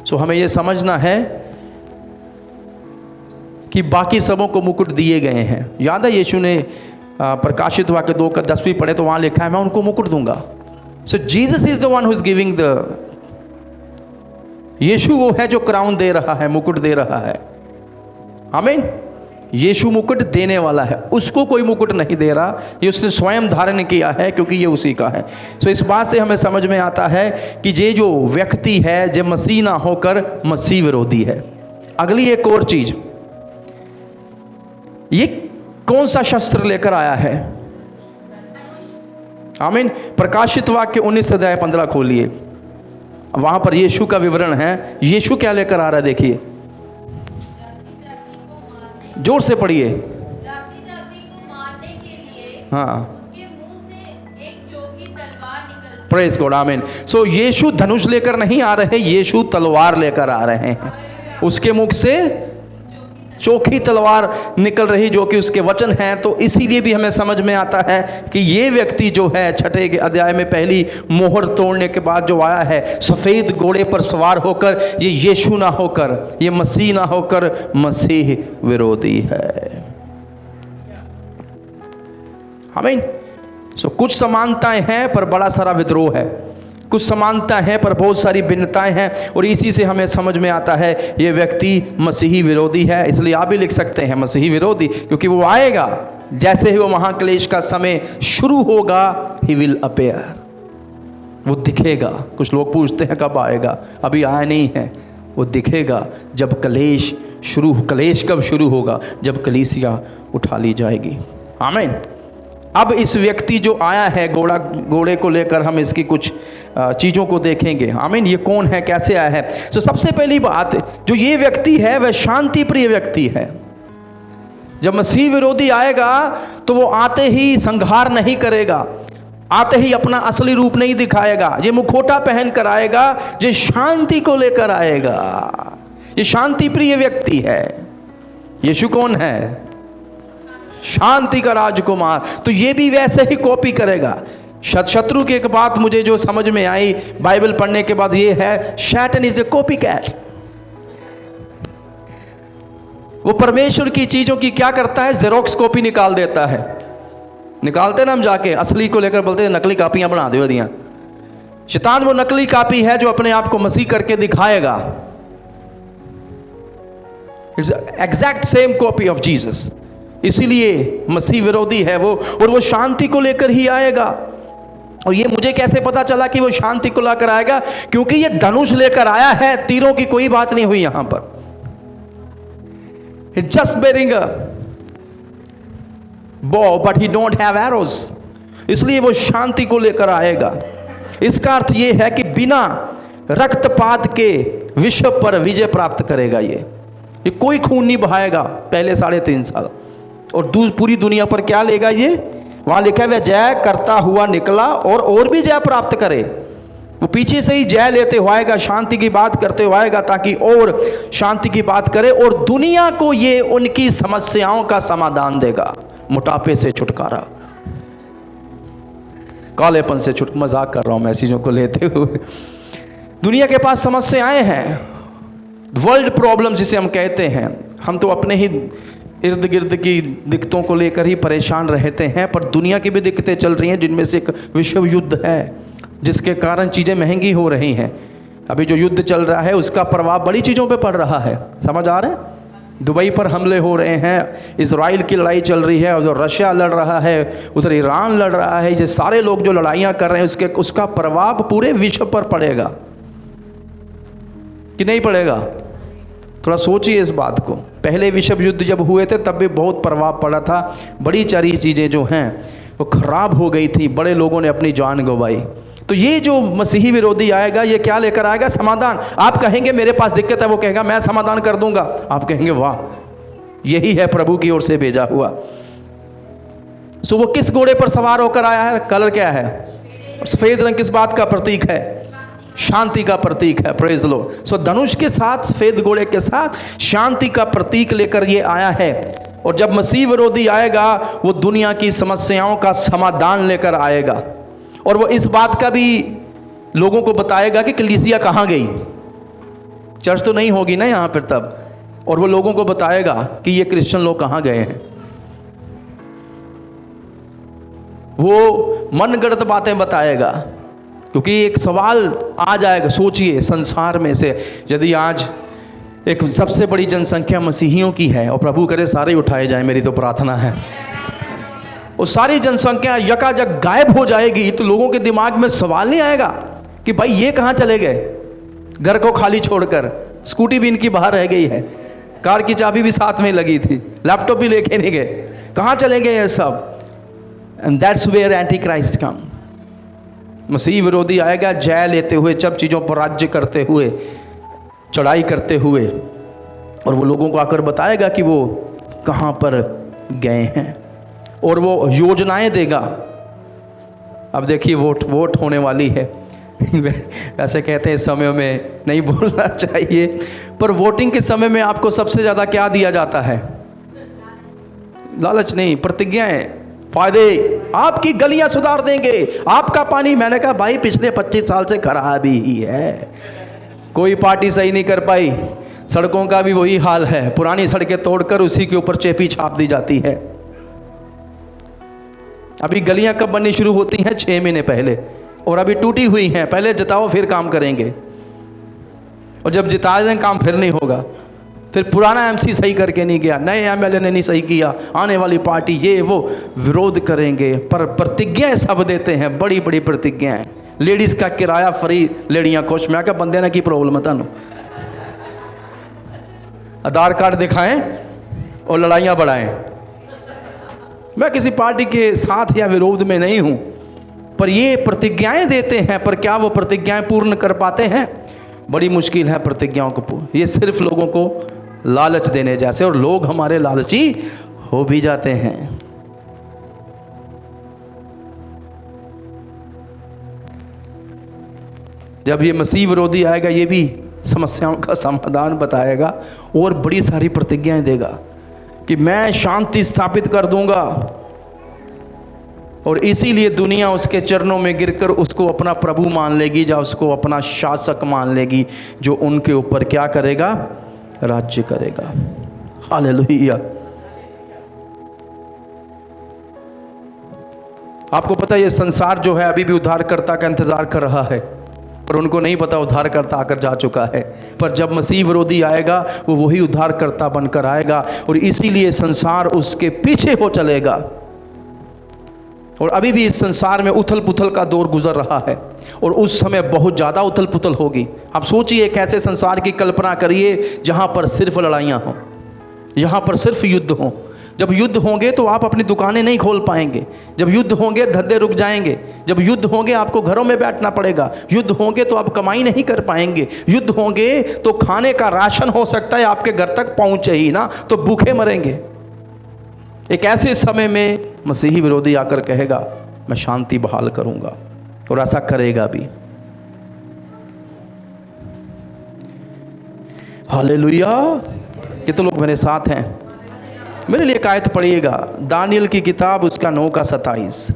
सो हमें ये समझना है कि बाकी सबों को मुकुट दिए गए हैं। याद है यीशु ने प्रकाशित वाक्य 2:10 पढ़े तो वहां लिखा है, मैं उनको मुकुट दूंगा। So Jesus is the one who is giving the, यीशु वो है जो क्राउन दे रहा है, मुकुट दे रहा है। आमीन। यीशु मुकुट देने वाला है, उसको कोई मुकुट नहीं दे रहा, ये उसने स्वयं धारण किया है क्योंकि ये उसी का है। सो इस बात से हमें समझ में आता है कि ये जो व्यक्ति है, जो मसीह ना होकर मसीह विरोधी है। अगली एक और चीज, ये कौन सा शस्त्र लेकर आया है? आमीन। प्रकाशित वाक्य 19:15 खोलिए, वहां पर यीशु का विवरण है। यीशु क्या लेकर आ रहा है? देखिए, जोर से पढ़िए। जाति जाति को मारने के लिए हाँ, उसके मुंह से एक चोखी तलवार निकलती। Praise God. आमीन। सो यीशु धनुष लेकर नहीं आ रहे, यीशु तलवार लेकर आ रहे हैं। उसके मुख से चोखी तलवार निकल रही, जो कि उसके वचन हैं। तो इसीलिए भी हमें समझ में आता है कि ये व्यक्ति जो है, 6 अध्याय में पहली मोहर तोड़ने के बाद जो आया है, सफ़ेद घोड़े पर सवार होकर, ये यीशु ना होकर, ये मसीह ना होकर, मसीह विरोधी है। आमीन। सो कुछ समानताएं हैं पर बड़ा सारा विद्रोह है, कुछ समानता है पर बहुत सारी भिन्नताएं हैं। और इसी से हमें समझ में आता है ये व्यक्ति मसीही विरोधी है। इसलिए आप भी लिख सकते हैं मसीही विरोधी, क्योंकि वो आएगा जैसे ही वो महाक्लेश का समय शुरू होगा, ही विल अपीयर, वो दिखेगा। कुछ लोग पूछते हैं कब आएगा, अभी आया नहीं है। वो दिखेगा जब कलेश कब शुरू होगा? जब कलीसिया उठा ली जाएगी। आमीन। अब इस व्यक्ति जो आया है घोड़े को लेकर, हम इसकी कुछ चीज़ों को देखेंगे। आमीन। ये कौन है, कैसे आया है? तो सबसे पहली बात, जो ये व्यक्ति है वह शांति प्रिय व्यक्ति है। जब मसीह विरोधी आएगा तो वो आते ही संहार नहीं करेगा, आते ही अपना असली रूप नहीं दिखाएगा। ये मुखोटा पहन कर आएगा, जो शांति को लेकर आएगा। ये शांति प्रिय व्यक्ति है। यीशु कौन है? शांति का राजकुमार। तो ये भी वैसे ही कॉपी करेगा। शत्रु की एक बात मुझे जो समझ में आई बाइबल पढ़ने के बाद, ये है, शैतान इज ए कॉपी कैट। वो परमेश्वर की चीजों की क्या करता है? जेरोक्स कॉपी निकाल देता है। निकालते ना हम जाके, असली को लेकर बोलते हैं नकली कापियां बना दो दियां। शैतान वो नकली कापी है जो अपने आप को मसीह करके दिखाएगा। It's exact same copy of Jesus. इसीलिए मसीह विरोधी है वो, और वो शांति को लेकर ही आएगा। और ये मुझे कैसे पता चला कि वो शांति को लेकर आएगा? क्योंकि ये धनुष लेकर आया है, तीरों की कोई बात नहीं हुई यहां पर। He's just bearing a bow, but he don't have arrows. इसलिए वो शांति को लेकर आएगा। इसका अर्थ ये है कि बिना रक्तपात के विश्व पर विजय प्राप्त करेगा। ये कोई खून नहीं बहाएगा पहले 3.5 साल, और पूरी दुनिया पर क्या लेगा? ये वहां लिखा है वह जय करता हुआ निकला और भी जय प्राप्त करे। वो पीछे से ही जय लेते हुए आएगा, शांति की बात करते हुए आएगा, ताकि और शांति की बात करे और दुनिया को ये उनकी समस्याओं का समाधान देगा। मोटापे से छुटकारा, कालेपन से मजाक कर रहा हूं मैं चीजों को लेते हुए। दुनिया के पास समस्याएं हैं, वर्ल्ड प्रॉब्लम जिसे हम कहते हैं। हम तो अपने ही इर्द गिर्द की दिक्कतों को लेकर ही परेशान रहते हैं, पर दुनिया की भी दिक्कतें चल रही हैं, जिनमें से एक विश्व युद्ध है, जिसके कारण चीज़ें महंगी हो रही हैं। अभी जो युद्ध चल रहा है उसका प्रभाव बड़ी चीज़ों पे पड़ रहा है, समझ आ रहा है? दुबई पर हमले हो रहे हैं, इजराइल की लड़ाई चल रही है, और जो रशिया लड़ रहा है, उधर ईरान लड़ रहा है, ये सारे लोग जो लड़ाइयाँ कर रहे हैं उसका प्रभाव पूरे विश्व पर पड़ेगा कि नहीं पड़ेगा? थोड़ा सोचिए इस बात को। पहले विश्व युद्ध जब हुए थे तब भी बहुत प्रभाव पड़ा था, बड़ी सारी चीज़ें जो हैं वो खराब हो गई थी, बड़े लोगों ने अपनी जान गंवाई। तो ये जो मसीही विरोधी आएगा ये क्या लेकर आएगा? समाधान। आप कहेंगे मेरे पास दिक्कत है, वो कहेगा मैं समाधान कर दूंगा। आप कहेंगे वाह, यही है प्रभु की ओर से भेजा हुआ। सो वो किस घोड़े पर सवार होकर आया है? कलर क्या है? सफेद रंग किस बात का प्रतीक है? शांति का प्रतीक है। प्रेज लो। सो धनुष के साथ, सफेद घोड़े के साथ शांति का प्रतीक लेकर ये आया है। और जब मसीह विरोधी आएगा वो दुनिया की समस्याओं का समाधान लेकर आएगा, और वो इस बात का भी लोगों को बताएगा कि कलीसिया कहाँ गई, चर्च तो नहीं होगी ना यहाँ पर तब, और वो लोगों को बताएगा कि ये क्रिश्चियन लोग कहाँ गए हैं। वो मनगढ़ंत बातें बताएगा, क्योंकि एक सवाल आ जाएगा। सोचिए, संसार में से यदि आज एक सबसे बड़ी जनसंख्या मसीहियों की है, और प्रभु करे सारे उठाए जाए, मेरी तो प्रार्थना है, वो सारी जनसंख्या यकायक गायब हो जाएगी, तो लोगों के दिमाग में सवाल नहीं आएगा कि भाई ये कहाँ चले गए, घर को खाली छोड़कर। स्कूटी भी इनकी बाहर रह गई है, कार की चाबी भी साथ में लगी थी, लैपटॉप भी लेके नहीं गए, कहाँ चले गए ये सब? And that's where anti Christ come. मसीह विरोधी आएगा जय लेते हुए, सब चीज़ों पर राज्य करते हुए, चढ़ाई करते हुए, और वो लोगों को आकर बताएगा कि वो कहाँ पर गए हैं, और वो योजनाएं देगा। अब देखिए वोट होने वाली है। वैसे कहते हैं इस समय में नहीं बोलना चाहिए, पर वोटिंग के समय में आपको सबसे ज़्यादा क्या दिया जाता है? लालच नहीं, प्रतिज्ञाएं, फायदे। आपकी गलियां सुधार देंगे, आपका पानी। मैंने कहा भाई पिछले 25 साल से खराब ही है, कोई पार्टी सही नहीं कर पाई। सड़कों का भी वही हाल है, पुरानी सड़कें तोड़कर उसी के ऊपर चेपी छाप दी जाती है। अभी गलियां कब बननी शुरू होती हैं? 6 महीने पहले, और अभी टूटी हुई हैं। पहले जिताओ फिर काम करेंगे, और जब जिता दें काम फिर नहीं होगा। फिर पुराना एमसी सही करके नहीं गया, नए एमएलए ने नहीं सही किया, आने वाली पार्टी ये वो विरोध करेंगे। पर प्रतिज्ञाएं सब देते हैं, बड़ी बड़ी प्रतिज्ञाएं। लेडीज़ का किराया फ्री, लेडियाँ खुश। मैं क्या बंदे ना की प्रॉब्लम है थानू? आधार कार्ड दिखाएं और लड़ाइयाँ बढ़ाएं। मैं किसी पार्टी के साथ या विरोध में नहीं हूँ, पर ये प्रतिज्ञाएं देते हैं, पर क्या वो प्रतिज्ञाएं पूर्ण कर पाते हैं? बड़ी मुश्किल है प्रतिज्ञाओं को। ये सिर्फ लोगों को लालच देने जैसे, और लोग हमारे लालची हो भी जाते हैं। जब ये मसीह विरोधी आएगा ये भी समस्याओं का समाधान बताएगा, और बड़ी सारी प्रतिज्ञाएं देगा कि मैं शांति स्थापित कर दूंगा, और इसीलिए दुनिया उसके चरणों में गिरकर उसको अपना प्रभु मान लेगी, या उसको अपना शासक मान लेगी, जो उनके ऊपर क्या करेगा? राज्य करेगा। हालेलुया। आपको पता है ये संसार जो है अभी भी उद्धारकर्ता का इंतजार कर रहा है, पर उनको नहीं पता उद्धारकर्ता आकर जा चुका है। पर जब मसीह विरोधी आएगा वो वही उद्धारकर्ता बनकर आएगा, और इसीलिए संसार उसके पीछे हो चलेगा। और अभी भी इस संसार में उथल पुथल का दौर गुजर रहा है, और उस समय बहुत ज़्यादा उथल पुथल होगी। आप सोचिए एक ऐसे संसार की कल्पना करिए जहाँ पर सिर्फ लड़ाइयाँ हों, यहाँ पर सिर्फ युद्ध हों। जब युद्ध होंगे तो आप अपनी दुकानें नहीं खोल पाएंगे, जब युद्ध होंगे धंधे रुक जाएंगे, जब युद्ध होंगे आपको घरों में बैठना पड़ेगा, युद्ध होंगे तो आप कमाई नहीं कर पाएंगे, युद्ध होंगे तो खाने का राशन हो सकता है आपके घर तक पहुँचे ही ना, तो भूखे मरेंगे। एक ऐसे समय में मसीही विरोधी आकर कहेगा मैं शांति बहाल करूंगा, और ऐसा करेगा भी। हालेलुया। कितने लोग मेरे साथ हैं? मेरे लिए एक आयत पढ़िएगा, दानियल की किताब उसका 9 का 27।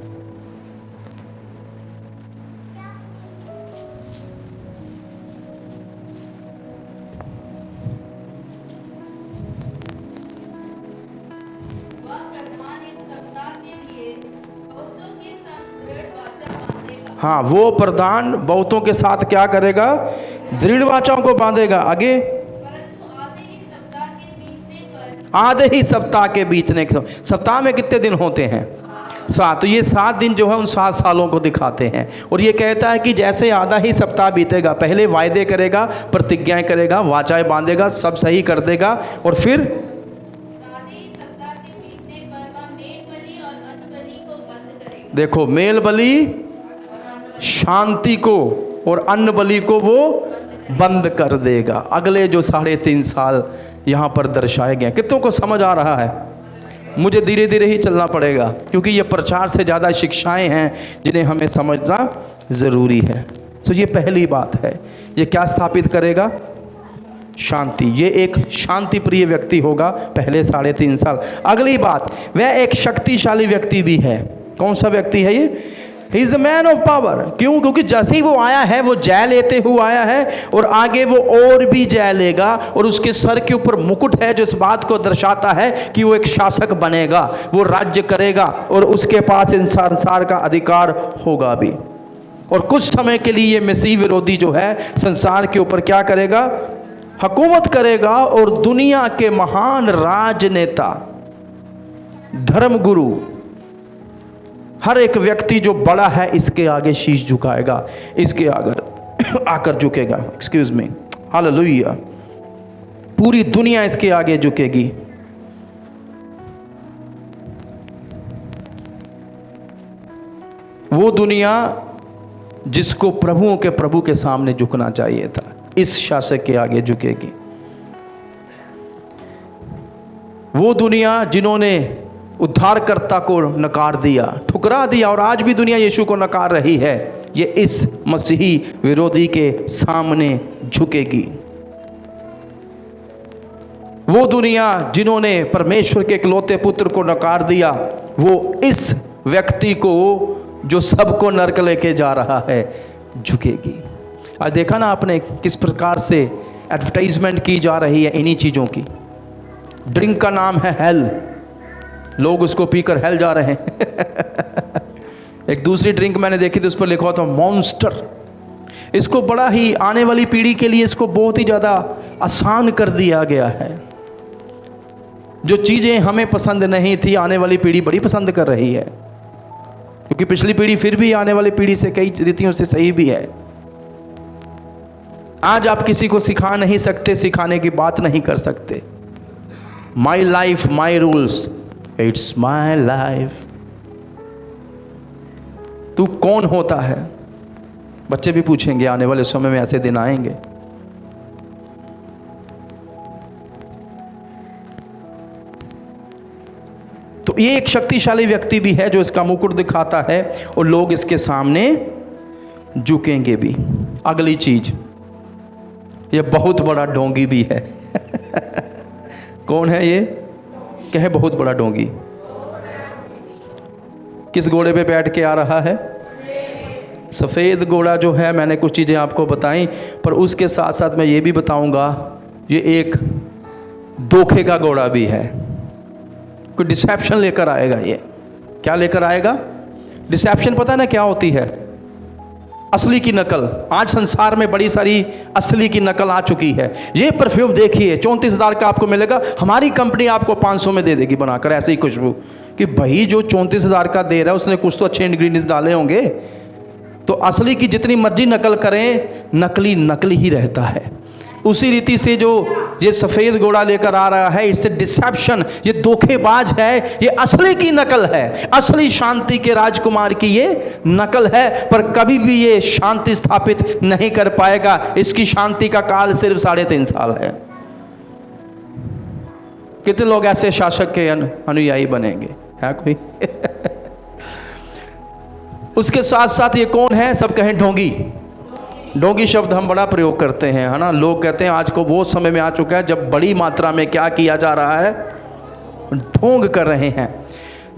हाँ, वो प्रधान बहुतों के साथ क्या करेगा? दृढ़ वाचाओं को बांधेगा। आगे, परंतु आधे ही सप्ताह के बीतने के, सप्ताह में कितने दिन होते हैं? 7। तो ये 7 दिन जो है उन 7 सालों को दिखाते हैं। और ये कहता है कि जैसे आधा ही सप्ताह बीतेगा, पहले वायदे करेगा, प्रतिज्ञाएं करेगा, वाचाएं बांधेगा, सब सही कर देगा, और फिर आधे ही सप्ताह के बीतने पर वह मेल बलि और अन्न बलि को बंद करेगा। देखो, मेल बलि शांति को और अन्न बलि को वो बंद कर देगा। अगले जो 3.5 साल यहाँ पर दर्शाए गए, कितनों को समझ आ रहा है? मुझे धीरे धीरे ही चलना पड़ेगा, क्योंकि ये प्रचार से ज़्यादा शिक्षाएं हैं जिन्हें हमें समझना ज़रूरी है। तो ये पहली बात है। ये क्या स्थापित करेगा? शांति। ये एक शांति प्रिय व्यक्ति होगा पहले 3.5 साल। अगली बात, वह एक शक्तिशाली व्यक्ति भी है। कौन सा व्यक्ति है ये? He is the man of power. क्यों? क्योंकि जैसे ही वो आया है वो जय लेते हुए आया है, और आगे वो और भी जय लेगा, और उसके सर के ऊपर मुकुट है जो इस बात को दर्शाता है कि वो एक शासक बनेगा, वो राज्य करेगा, और उसके पास इन संसार का अधिकार होगा भी। और कुछ समय के लिए ये मसीह विरोधी जो है संसार के ऊपर क्या करेगा? हुकूमत करेगा, और दुनिया के महान राजनेता, धर्मगुरु, हर एक व्यक्ति जो बड़ा है इसके आगे शीश झुकाएगा, इसके आगे आकर झुकेगा। Excuse me, hallelujah. पूरी दुनिया इसके आगे झुकेगी। वो दुनिया जिसको प्रभुओं के प्रभु के सामने झुकना चाहिए था, इस शासक के आगे झुकेगी। वो दुनिया जिन्होंने उद्धारकर्ता को नकार दिया, ठुकरा दिया, और आज भी दुनिया यीशु को नकार रही है, ये इस मसीही विरोधी के सामने झुकेगी। वो दुनिया जिन्होंने परमेश्वर के इकलौते पुत्र को नकार दिया, वो इस व्यक्ति को जो सबको नरक लेके जा रहा है झुकेगी। आज देखा ना आपने किस प्रकार से एडवर्टाइजमेंट की जा रही है इन्हीं चीज़ों की। ड्रिंक का नाम है हेल, लोग उसको पीकर हेल जा रहे हैं। एक दूसरी ड्रिंक मैंने देखी थी, उस पर लिखा था मॉन्स्टर। इसको बड़ा ही आने वाली पीढ़ी के लिए इसको बहुत ही ज़्यादा आसान कर दिया गया है। जो चीज़ें हमें पसंद नहीं थी आने वाली पीढ़ी बड़ी पसंद कर रही है, क्योंकि पिछली पीढ़ी फिर भी आने वाली पीढ़ी से कई रीतियों से सही भी है। आज आप किसी को सिखा नहीं सकते, सिखाने की बात नहीं कर सकते। My life my rules, it's my life. तू कौन होता है? बच्चे भी पूछेंगे, आने वाले समय में ऐसे दिन आएंगे। तो ये एक शक्तिशाली व्यक्ति भी है जो इसका मुकुट दिखाता है, और लोग इसके सामने झुकेंगे भी। अगली चीज, ये बहुत बड़ा डोंगी भी है। कौन है ये? कहे बहुत बड़ा डोंगी। किस घोड़े पे बैठ के आ रहा है? सफ़ेद घोड़ा जो है, मैंने कुछ चीज़ें आपको बताई, पर उसके साथ साथ मैं ये भी बताऊंगा ये एक धोखे का घोड़ा भी है। कोई डिसेप्शन लेकर आएगा। ये क्या लेकर आएगा? डिसेप्शन पता है ना क्या होती है? असली की नकल। आज संसार में बड़ी सारी असली की नकल आ चुकी है। ये परफ्यूम देखिए 34,000 का आपको मिलेगा, हमारी कंपनी आपको 500 में दे देगी बनाकर ऐसे ही खुशबू। कि भाई जो 34,000 का दे रहा है उसने कुछ तो अच्छे इंग्रेडिएंट्स डाले होंगे। तो असली की जितनी मर्जी नकल करें, नकली नकली ही रहता है। उसी रीति से जो ये सफ़ेद घोड़ा लेकर आ रहा है, इट्स ए डिसेप्शन, ये धोखेबाज है, ये असली की नकल है, असली शांति के राजकुमार की ये नकल है। पर कभी भी ये शांति स्थापित नहीं कर पाएगा। इसकी शांति का काल सिर्फ 3.5 साल है। कितने लोग ऐसे शासक के अनुयायी बनेंगे? है कोई? उसके साथ साथ ये कौन है? सब कहें ढोंगी। ढोंगी शब्द हम बड़ा प्रयोग करते हैं, है ना। लोग कहते हैं आज को वो समय में आ चुका है जब बड़ी मात्रा में क्या किया जा रहा है? ढोंग कर रहे हैं,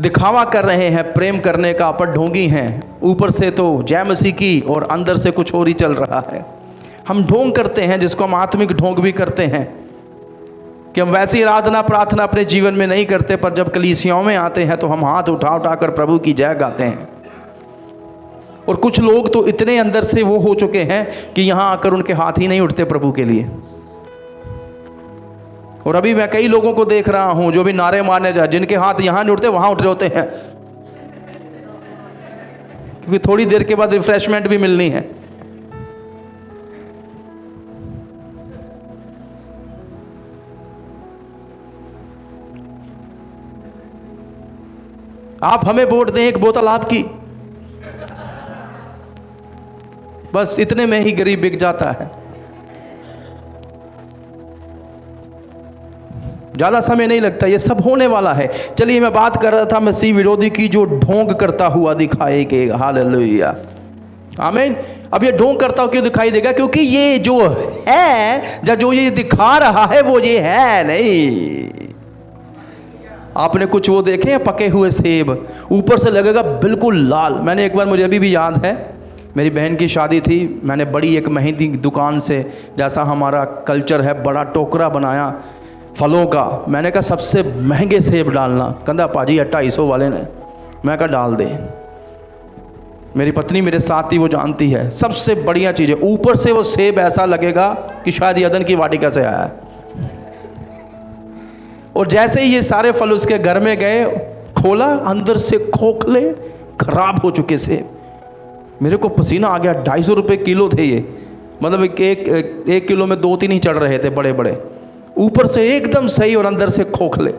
दिखावा कर रहे हैं प्रेम करने का, पर ढोंगी हैं। ऊपर से तो जय मसीह की और अंदर से कुछ और ही चल रहा है। हम ढोंग करते हैं, जिसको हम आत्मिक ढोंग भी कहते हैं, कि हम वैसी आराधना प्रार्थना अपने जीवन में नहीं करते, पर जब कलीसियाओं में आते हैं तो हम हाथ उठा उठा कर प्रभु की जय गाते हैं। और कुछ लोग तो इतने अंदर से वो हो चुके हैं कि यहाँ आकर उनके हाथ ही नहीं उठते प्रभु के लिए। और अभी मैं कई लोगों को देख रहा हूँ जो भी नारे मारने जाए, जिनके हाथ यहाँ नहीं उठते वहाँ उठ रहे होते हैं, क्योंकि थोड़ी देर के बाद रिफ्रेशमेंट भी मिलनी है। आप हमें वोट दें एक बोतल आपकी, बस इतने में ही गरीब बिक जाता है। ज़्यादा समय नहीं लगता, ये सब होने वाला है। चलिए, मैं बात कर रहा था मसीह विरोधी की जो ढोंग करता हुआ दिखाई देगा। हालेलुया, आमीन। अब ये ढोंग करता हुआ क्यों दिखाई देगा? क्योंकि ये जो है, जो ये दिखा रहा है वो ये है नहीं। आपने कुछ वो देखे हैं पके हुए सेब, ऊपर से लगेगा बिल्कुल लाल। मैंने एक बार, मुझे अभी भी याद है, मेरी बहन की शादी थी, मैंने बड़ी एक मेहंदी दुकान से, जैसा हमारा कल्चर है, बड़ा टोकरा बनाया फलों का। मैंने कहा सबसे महंगे सेब डालना। कहता पाजी 250 वाले ने। मैं कहा डाल दे। मेरी पत्नी मेरे साथ थी, वो जानती है सबसे बढ़िया चीज़ है, ऊपर से वो सेब ऐसा लगेगा कि शायद यदन की वाटिका से आया है। और जैसे ही ये सारे फल उसके घर में गए, खोला, अंदर से खोखले खराब हो चुके सेब। मेरे को पसीना आ गया। 250 रुपये किलो थे ये, मतलब एक किलो में 2-3 ही चढ़ रहे थे, बड़े बड़े, ऊपर से एकदम सही और अंदर से खोखले।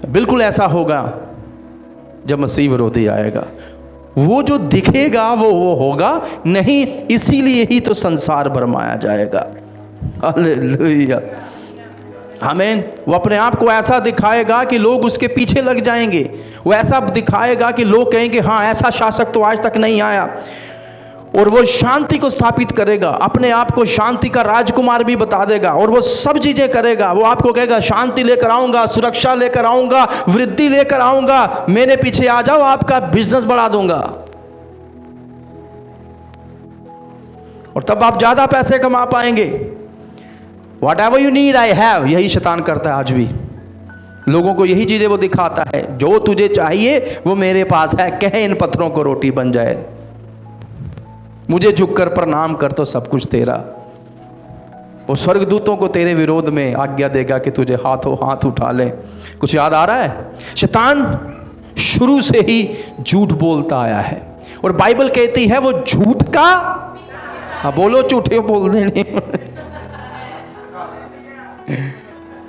बिल्कुल ऐसा होगा जब मसीह विरोधी आएगा। वो जो दिखेगा वो होगा नहीं, इसीलिए ही तो संसार भरमाया जाएगा। हालेलुया, आमीन। वो अपने आप को ऐसा दिखाएगा कि लोग उसके पीछे लग जाएंगे। वो ऐसा दिखाएगा कि लोग कहेंगे हाँ, ऐसा शासक तो आज तक नहीं आया। और वो शांति को स्थापित करेगा, अपने आप को शांति का राजकुमार भी बता देगा, और वो सब चीज़ें करेगा। वो आपको कहेगा शांति लेकर आऊँगा, सुरक्षा लेकर आऊँगा, वृद्धि लेकर आऊँगा, मेरे पीछे आ जाओ, आपका बिजनेस बढ़ा दूंगा, और तब आप ज़्यादा पैसे कमा पाएंगे। What ever you need I have, यही शैतान करता है आज भी। लोगों को यही चीज़ें वो दिखाता है, जो तुझे चाहिए वो मेरे पास है, कहे इन पत्थरों को रोटी बन जाए, मुझे झुककर प्रणाम कर तो सब कुछ तेरा। वो स्वर्गदूतों को तेरे विरोध में आज्ञा देगा कि तुझे हाथों हाथ उठा ले। कुछ याद आ रहा है? शैतान शुरू से ही झूठ बोलता आया है, और बाइबल कहती है वो झूठ का, हाँ बोलो, झूठे बोल देने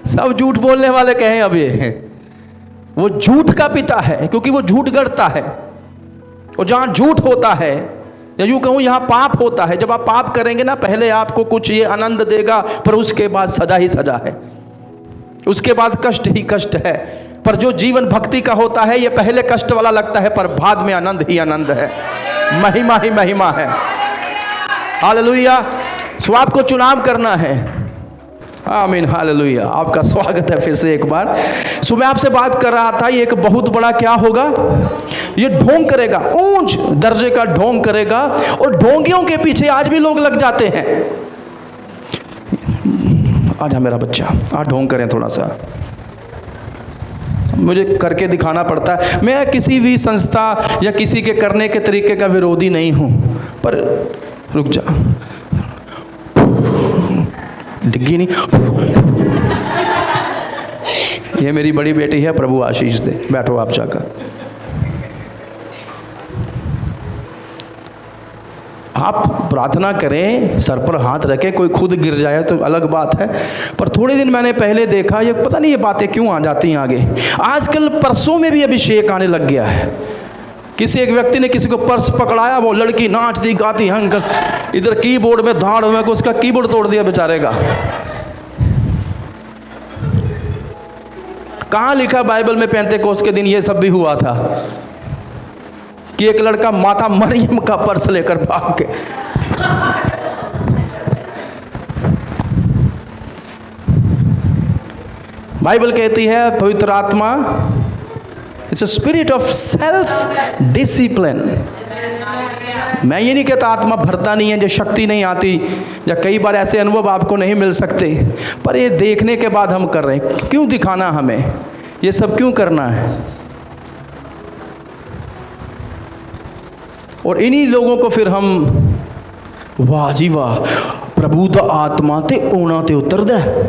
सब झूठ बोलने वाले कहें अब ये, वो झूठ का पिता है, क्योंकि वो झूठ गढ़ता है। और जहां झूठ होता है, या यूँ कहूँ यहाँ पाप होता है, जब आप पाप करेंगे ना, पहले आपको कुछ ये आनंद देगा, पर उसके बाद सजा ही सजा है, उसके बाद कष्ट ही कष्ट है। पर जो जीवन भक्ति का होता है, ये पहले कष्ट वाला लगता है, पर बाद में आनंद ही आनंद है, महिमा ही महिमा है। हालेलुया। सो आपको चुनाव करना है। आमीन, हालेलुया। आपका स्वागत है फिर से एक बार। सो मैं आपसे बात कर रहा था, ये एक बहुत बड़ा क्या होगा, ये ढोंग करेगा, ऊंच दर्जे का ढोंग करेगा, और ढोंगियों के पीछे आज भी लोग लग जाते हैं। आजा मेरा बच्चा, आज ढोंग करें थोड़ा सा, मुझे करके दिखाना पड़ता है। मैं किसी भी संस्था या किसी के करने के तरीके का विरोधी नहीं हूँ, पर रुक जा, डिग्गी नहीं। ये मेरी बड़ी बेटी है, प्रभु आशीष दे। बैठो आप जाकर। आप प्रार्थना करें, सर पर हाथ रखें, कोई खुद गिर जाए तो अलग बात है, पर थोड़े दिन मैंने पहले देखा, ये पता नहीं ये बातें क्यों आ जाती हैं आगे। आजकल पर्सों में भी अभिषेक आने लग गया है। किसी एक व्यक्ति ने किसी को पर्स पकड़ाया, वो लड़की नाचती गाती अंकल, इधर कीबोर्ड में धाड़ में को उसका कीबोर्ड तोड़ दिया बेचारे का। कहाँ लिखा बाइबल में पेंतेकोस्त के दिन ये सब भी हुआ था कि एक लड़का माता मरियम का पर्स लेकर भाग के, बाइबल कहती है पवित्र आत्मा, it's a spirit of self discipline. मैं ये नहीं कहता आत्मा भरता नहीं है, जो शक्ति नहीं आती, या कई बार ऐसे अनुभव आपको नहीं मिल सकते, पर ये देखने के बाद हम कर रहे हैं। क्यों दिखाना हमें ये सब, क्यों करना है? और इन्हीं लोगों को फिर हम वाह जी वाह प्रभु दा आत्मा ते ओना ते उतरदा है।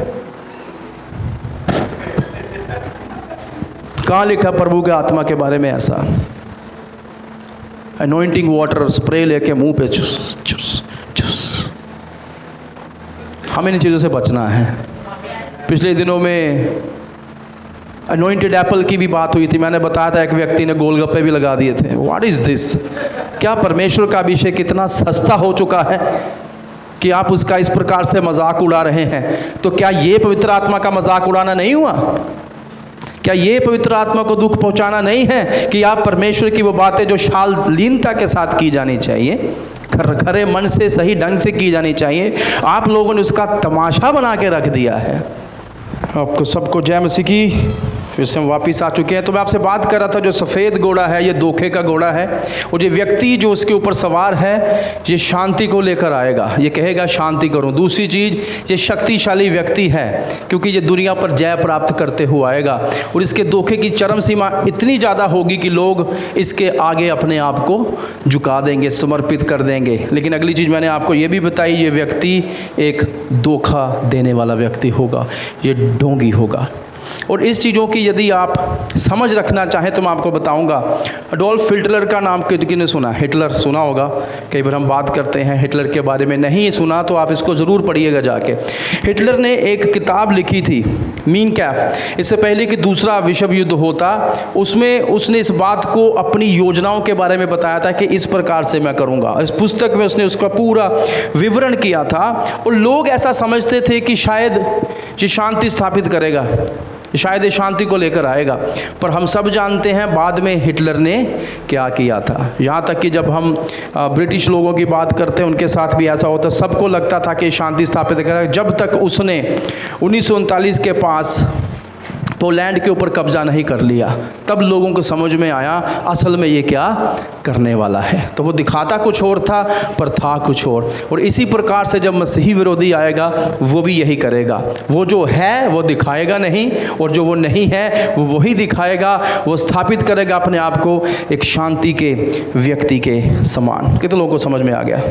कहाँ लिखा प्रभु के आत्मा के बारे में ऐसा? अनॉइंटिंग वाटर स्प्रे लेके मुंह पे चुस चुस चुस। हमें इन चीज़ों से बचना है। पिछले दिनों में अनॉइंटेड एप्पल की भी बात हुई थी। मैंने बताया था एक व्यक्ति ने गोलगप्पे भी लगा दिए थे। What is this? क्या परमेश्वर का अभिषेक कितना सस्ता हो चुका है कि आप उसका इस प्रकार से मजाक उड़ा रहे हैं? तो क्या ये पवित्र आत्मा का मजाक उड़ाना नहीं हुआ? क्या ये पवित्र आत्मा को दुख पहुंचाना नहीं है कि आप परमेश्वर की वो बातें जो शालीनता के साथ की जानी चाहिए, खरे मन से सही ढंग से की जानी चाहिए, आप लोगों ने उसका तमाशा बना के रख दिया है। आपको सबको जय मसीह की। फिर से हम वापस आ चुके हैं। तो मैं आपसे बात कर रहा था, जो सफ़ेद घोड़ा है ये धोखे का घोड़ा है, और ये व्यक्ति जो उसके ऊपर सवार है ये शांति को लेकर आएगा, ये कहेगा शांति करूं। दूसरी चीज़, ये शक्तिशाली व्यक्ति है क्योंकि ये दुनिया पर जय प्राप्त करते हुए आएगा, और इसके धोखे की चरम सीमा इतनी ज़्यादा होगी कि लोग इसके आगे अपने आप को झुका देंगे, समर्पित कर देंगे। लेकिन अगली चीज़ मैंने आपको ये भी बताई, ये व्यक्ति एक धोखा देने वाला व्यक्ति होगा, ये ढोंगी होगा। और इस चीज़ों की यदि आप समझ रखना चाहें तो मैं आपको बताऊंगा। अडोल्फ हिटलर का नाम किसने सुना? हिटलर सुना होगा। कई बार हम बात करते हैं हिटलर के बारे में, नहीं सुना तो आप इसको ज़रूर पढ़िएगा जाके। हिटलर ने एक किताब लिखी थी मीन कैफ, इससे पहले कि दूसरा विश्व युद्ध होता, उसमें उसने इस बात को अपनी योजनाओं के बारे में बताया था कि इस प्रकार से मैं करूँगा। इस पुस्तक में उसने उसका पूरा विवरण किया था, और लोग ऐसा समझते थे कि शायद ये शांति स्थापित करेगा, शायद ये शांति को लेकर आएगा। पर हम सब जानते हैं बाद में हिटलर ने क्या किया था। यहाँ तक कि जब हम ब्रिटिश लोगों की बात करते हैं, उनके साथ भी ऐसा होता, सबको लगता था कि शांति स्थापित करेगा, जब तक उसने 1939 के पास पोलैंड के ऊपर कब्जा नहीं कर लिया। तब लोगों को समझ में आया असल में ये क्या करने वाला है। तो वो दिखाता कुछ और था पर था कुछ और इसी प्रकार से जब मसीही विरोधी आएगा वो भी यही करेगा। वो जो है वो दिखाएगा नहीं, और जो वो नहीं है वो वही दिखाएगा। वो स्थापित करेगा अपने आप को एक शांति के व्यक्ति के समान। कितने लोगों को समझ में आ गया?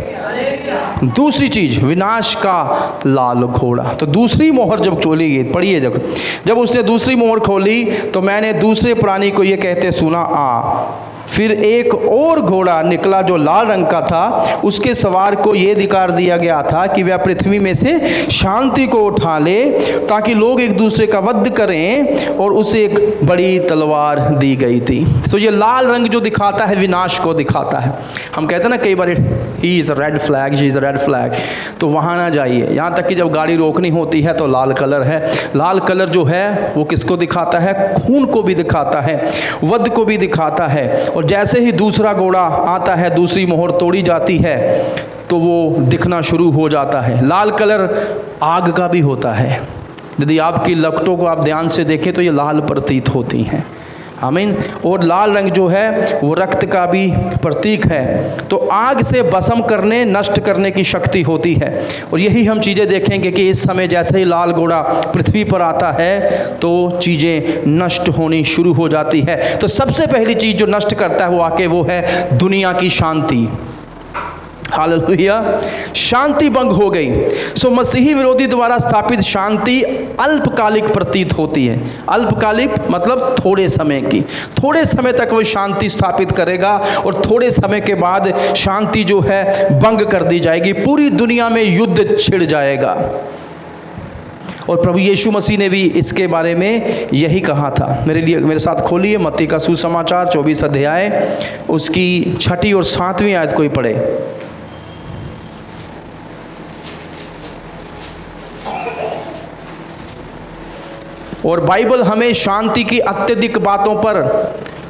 दूसरी चीज, विनाश का लाल घोड़ा। तो दूसरी मोहर जब खोली गई, पढ़िए, जब उसने दूसरी मोहर खोली तो मैंने दूसरे प्राणी को ये कहते सुना, आ। फिर एक और घोड़ा निकला जो लाल रंग का था। उसके सवार को यह अधिकार दिया गया था कि वह पृथ्वी में से शांति को उठा ले, ताकि लोग एक दूसरे का वध करें, और उसे एक बड़ी तलवार दी गई थी। तो ये लाल रंग जो दिखाता है विनाश को दिखाता है। हम कहते हैं ना कई बार, he is a red flag, she is a red flag, तो वहाँ ना जाइए। यहाँ तक कि जब गाड़ी रोकनी होती है तो लाल कलर है। लाल कलर जो है वो किसको दिखाता है? खून को भी दिखाता है, वध को भी दिखाता है। और जैसे ही दूसरा घोड़ा आता है, दूसरी मोहर तोड़ी जाती है, तो वो दिखना शुरू हो जाता है। लाल कलर आग का भी होता है। यदि आपकी लपटों को आप ध्यान से देखें तो ये लाल प्रतीत होती हैं। आमीन। और लाल रंग जो है वो रक्त का भी प्रतीक है। तो आग से भस्म करने, नष्ट करने की शक्ति होती है। और यही हम चीज़ें देखेंगे कि इस समय जैसे ही लाल घोड़ा पृथ्वी पर आता है तो चीज़ें नष्ट होनी शुरू हो जाती है। तो सबसे पहली चीज़ जो नष्ट करता है वो आके वो है दुनिया की शांति। हालेलुया। शांति भंग हो गई। सो मसीही विरोधी द्वारा स्थापित शांति अल्पकालिक प्रतीत होती है। अल्पकालिक मतलब थोड़े समय की, थोड़े समय तक वो शांति स्थापित करेगा, और थोड़े समय के बाद शांति जो है भंग कर दी जाएगी। पूरी दुनिया में युद्ध छिड़ जाएगा। और प्रभु यीशु मसीह ने भी इसके बारे में यही कहा था। मेरे साथ खोलिए मत्ती का सुसमाचार 24 अध्याय, उसकी 6 और 7वीं आयत कोई पढ़े। और बाइबल हमें शांति की अत्यधिक बातों पर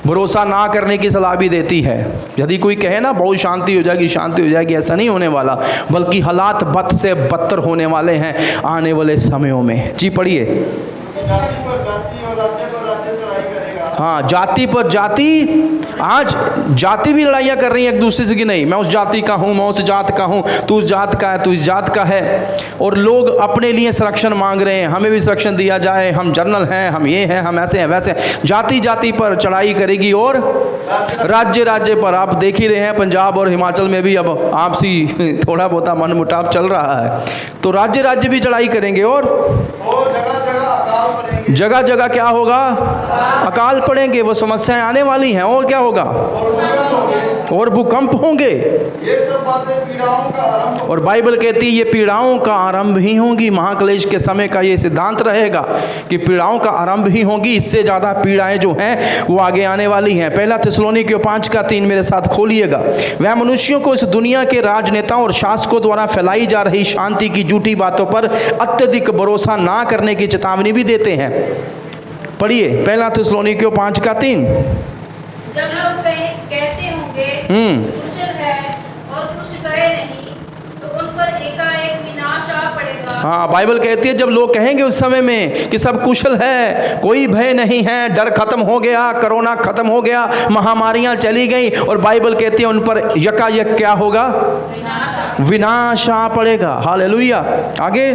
भरोसा ना करने की सलाह भी देती है। यदि कोई कहे ना बहुत शांति हो जाएगी, शांति हो जाएगी, ऐसा नहीं होने वाला, बल्कि हालात बद से बदतर होने वाले हैं आने वाले समयों में। जी पढ़िए। जाति पर जाति और राज्य पर राज्य चढ़ाई करेगा। हाँ, जाति पर जाति। आज जाति भी लड़ाइयाँ कर रही हैं एक दूसरे से कि नहीं, मैं उस जाति का हूँ, मैं उस जात का हूँ, तू उस जात का है, तू इस जात का है। और लोग अपने लिए संरक्षण मांग रहे हैं, हमें भी संरक्षण दिया जाए, हम जनरल हैं, हम ये हैं, हम ऐसे हैं वैसे हैं। जाति जाति पर चढ़ाई करेगी और राज्य राज्य पर। आप देख ही रहे हैं पंजाब और हिमाचल में भी अब आपसी थोड़ा बहुत मन मुटाव चल रहा है, तो राज्य राज्य भी चढ़ाई करेंगे और जगह जगह क्या होगा, अकाल पड़ेंगे। वो समस्याएं आने वाली हैं और क्या होगा, और भूकंप होंगे। ये सब बातें पीड़ाओं का आरंभ। और बाइबल कहती है ये पीड़ाओं का आरंभ ही होंगी। महाक्लेश के समय का ये सिद्धांत रहेगा कि पीड़ाओं का आरंभ ही होंगी। इससे ज़्यादा पीड़ाएं जो हैं वो आगे आने वाली हैं। पहला थिस्सलुनीकियों 5:3 मेरे साथ खोलिएगा। वह मनुष्यों को इस दुनिया के राजनेताओं और शासकों द्वारा फैलाई जा रही शांति की झूठी बातों पर अत्यधिक भरोसा ना करने की चेतावनी भी देते हैं। पढ़िए पहला थिस्सलुनीकियों 5:3। जब लोग कहते होंगे कुशल है और कुछ भय नहीं, तो उन पर एकाएक विनाश आ पड़ेगा। हाँ, बाइबल कहती है जब लोग कहेंगे उस समय में कि सब कुशल है, कोई भय नहीं है, डर खत्म हो गया, कोरोना खत्म हो गया, महामारियां चली गई, और बाइबल कहती है उन पर यकायक क्या होगा, विनाश आ पड़ेगा। हालेलुया। आगे,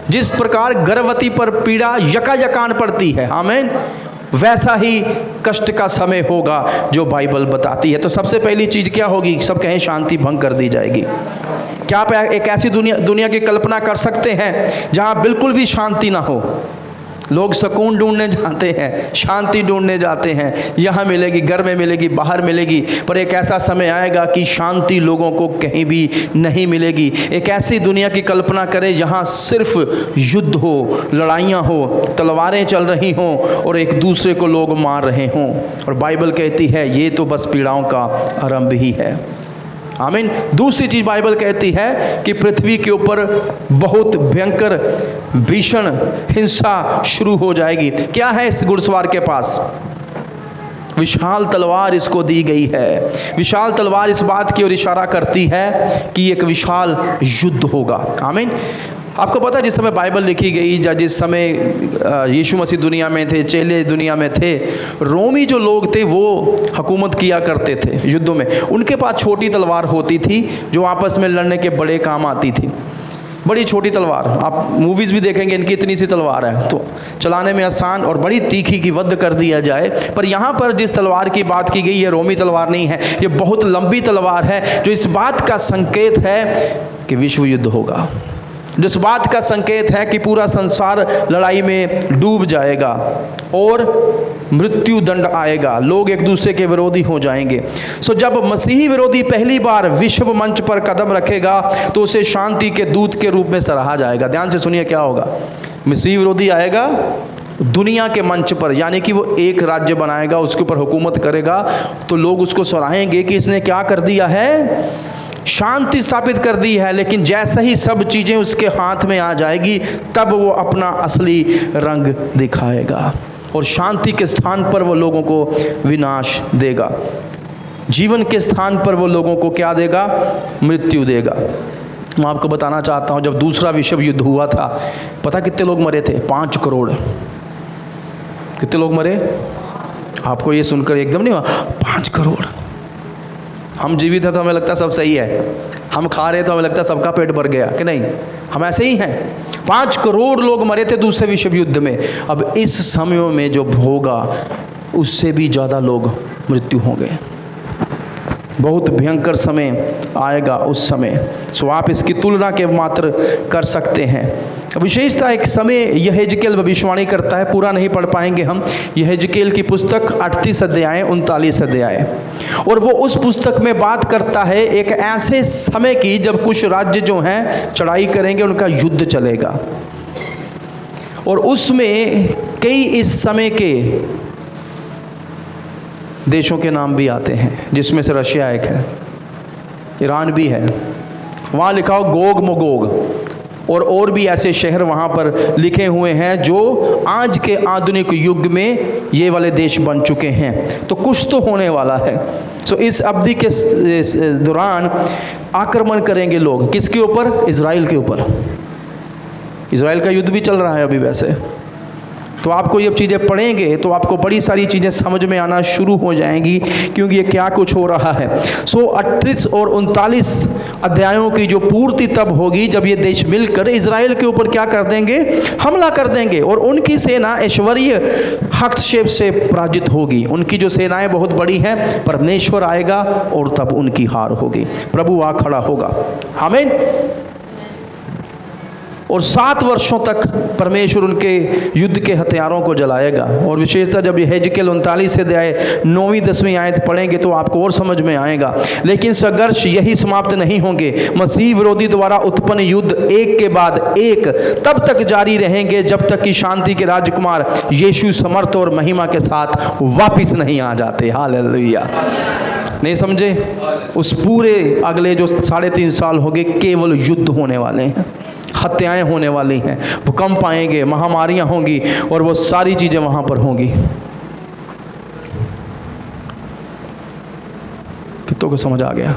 जिस प्रकार गर्भवती पर पीड़ा यकायकान पड़ती है, आमीन, वैसा ही कष्ट का समय होगा जो बाइबल बताती है। तो सबसे पहली चीज़ क्या होगी, सब कहें शांति भंग कर दी जाएगी। क्या आप एक ऐसी दुनिया की कल्पना कर सकते हैं जहां बिल्कुल भी शांति ना हो? लोग सुकून ढूंढने जाते हैं, शांति ढूंढने जाते हैं, यहाँ मिलेगी, घर में मिलेगी, बाहर मिलेगी, पर एक ऐसा समय आएगा कि शांति लोगों को कहीं भी नहीं मिलेगी। एक ऐसी दुनिया की कल्पना करें जहाँ सिर्फ युद्ध हो, लड़ाइयाँ हो, तलवारें चल रही हों और एक दूसरे को लोग मार रहे हों। और बाइबल कहती है ये तो बस पीड़ाओं का आरंभ ही है। आमीन। दूसरी चीज़ बाइबल कहती है कि पृथ्वी के ऊपर बहुत भयंकर भीषण हिंसा शुरू हो जाएगी। क्या है इस घुड़सवार के पास? विशाल तलवार इसको दी गई है। विशाल तलवार इस बात की ओर इशारा करती है कि एक विशाल युद्ध होगा। आमीन। आपको पता है जिस समय बाइबल लिखी गई या जिस समय यीशु मसीह दुनिया में थे, चेले दुनिया में थे, रोमी जो लोग थे वो हुकूमत किया करते थे युद्धों में। उनके पास छोटी तलवार होती थी जो आपस में लड़ने के बड़े काम आती थी। बड़ी छोटी तलवार, आप मूवीज़ भी देखेंगे इनकी इतनी सी तलवार है, तो चलाने में आसान और बड़ी तीखी की वध कर दिया जाए। पर यहाँ पर जिस तलवार की बात की गई ये रोमी तलवार नहीं है, ये बहुत लंबी तलवार है जो इस बात का संकेत है कि विश्व युद्ध होगा, जिस बात का संकेत है कि पूरा संसार लड़ाई में डूब जाएगा और मृत्यु दंड आएगा, लोग एक दूसरे के विरोधी हो जाएंगे। सो जब मसीही विरोधी पहली बार विश्व मंच पर कदम रखेगा तो उसे शांति के दूत के रूप में सराहा जाएगा। ध्यान से सुनिए क्या होगा। मसीही विरोधी आएगा दुनिया के मंच पर, यानी कि वो एक राज्य बनाएगा, उसके ऊपर हुकूमत करेगा, तो लोग उसको सराहेंगे कि इसने क्या कर दिया है, शांति स्थापित कर दी है। लेकिन जैसे ही सब चीज़ें उसके हाथ में आ जाएगी तब वो अपना असली रंग दिखाएगा और शांति के स्थान पर वो लोगों को विनाश देगा, जीवन के स्थान पर वो लोगों को क्या देगा, मृत्यु देगा। मैं आपको बताना चाहता हूँ जब दूसरा विश्व युद्ध हुआ था, पता कितने लोग मरे थे? 5 करोड़। कितने लोग मरे? आपको ये सुनकर एकदम नहीं हुआ 5 करोड़? हम जीवित हैं तो हमें लगता है सब सही है, हम खा रहे तो हमें लगता है सबका पेट भर गया, कि नहीं? हम ऐसे ही हैं। 5 करोड़ लोग मरे थे दूसरे विश्व युद्ध में। अब इस समय में जो होगा उससे भी ज़्यादा लोग मृत्यु होंगे। बहुत भयंकर समय आएगा उस समय। सो आप इसकी तुलना के मात्र कर सकते हैं। विशेषता एक समय यहेजकेल भविष्यवाणी करता है, पूरा नहीं पढ़ पाएंगे हम। यहेजकेल की पुस्तक 38 अध्याय 39 अध्याय, और वो उस पुस्तक में बात करता है एक ऐसे समय की जब कुछ राज्य जो हैं चढ़ाई करेंगे, उनका युद्ध चलेगा। और उसमें कई इस समय के देशों के नाम भी आते हैं, जिसमें से रशिया एक है, ईरान भी है। वहाँ लिखा हो गोग मगोग, और भी ऐसे शहर वहाँ पर लिखे हुए हैं जो आज के आधुनिक युग में ये वाले देश बन चुके हैं। तो कुछ तो होने वाला है। सो इस अवधि के दौरान आक्रमण करेंगे लोग, किसके ऊपर? इजराइल के ऊपर। इजराइल का युद्ध भी चल रहा है अभी वैसे। तो आपको ये चीज़ें पढ़ेंगे तो आपको बड़ी सारी चीज़ें समझ में आना शुरू हो जाएंगी क्योंकि ये क्या कुछ हो रहा है। 38 और 39 अध्यायों की जो पूर्ति तब होगी जब ये देश मिलकर इजराइल के ऊपर क्या कर देंगे, हमला कर देंगे और उनकी सेना ऐश्वर्य हस्तक्षेप से पराजित होगी। उनकी जो सेनाएं बहुत बड़ी हैं, परमेश्वर आएगा और तब उनकी हार होगी, प्रभु आ खड़ा होगा। आमीन। और 7 वर्षों तक परमेश्वर उनके युद्ध के हथियारों को जलाएगा। और विशेषतः जब हेजकेल 39 अध्याय 9वीं-10वीं आयत पढ़ेंगे तो आपको और समझ में आएगा। लेकिन संघर्ष यही समाप्त नहीं होंगे। मसीह विरोधी द्वारा उत्पन्न युद्ध एक के बाद एक तब तक जारी रहेंगे जब तक कि शांति के राजकुमार यीशु समर्थ और महिमा के साथ वापिस नहीं आ जाते। हालेलुया। नहीं समझे? उस पूरे अगले जो 3.5 साल होंगे केवल युद्ध होने वाले हैं, हत्याएं होने वाली हैं, भूकंप आएंगे, महामारियां होंगी और वो सारी चीज़ें वहाँ पर होंगी। कितनों को समझ आ गया?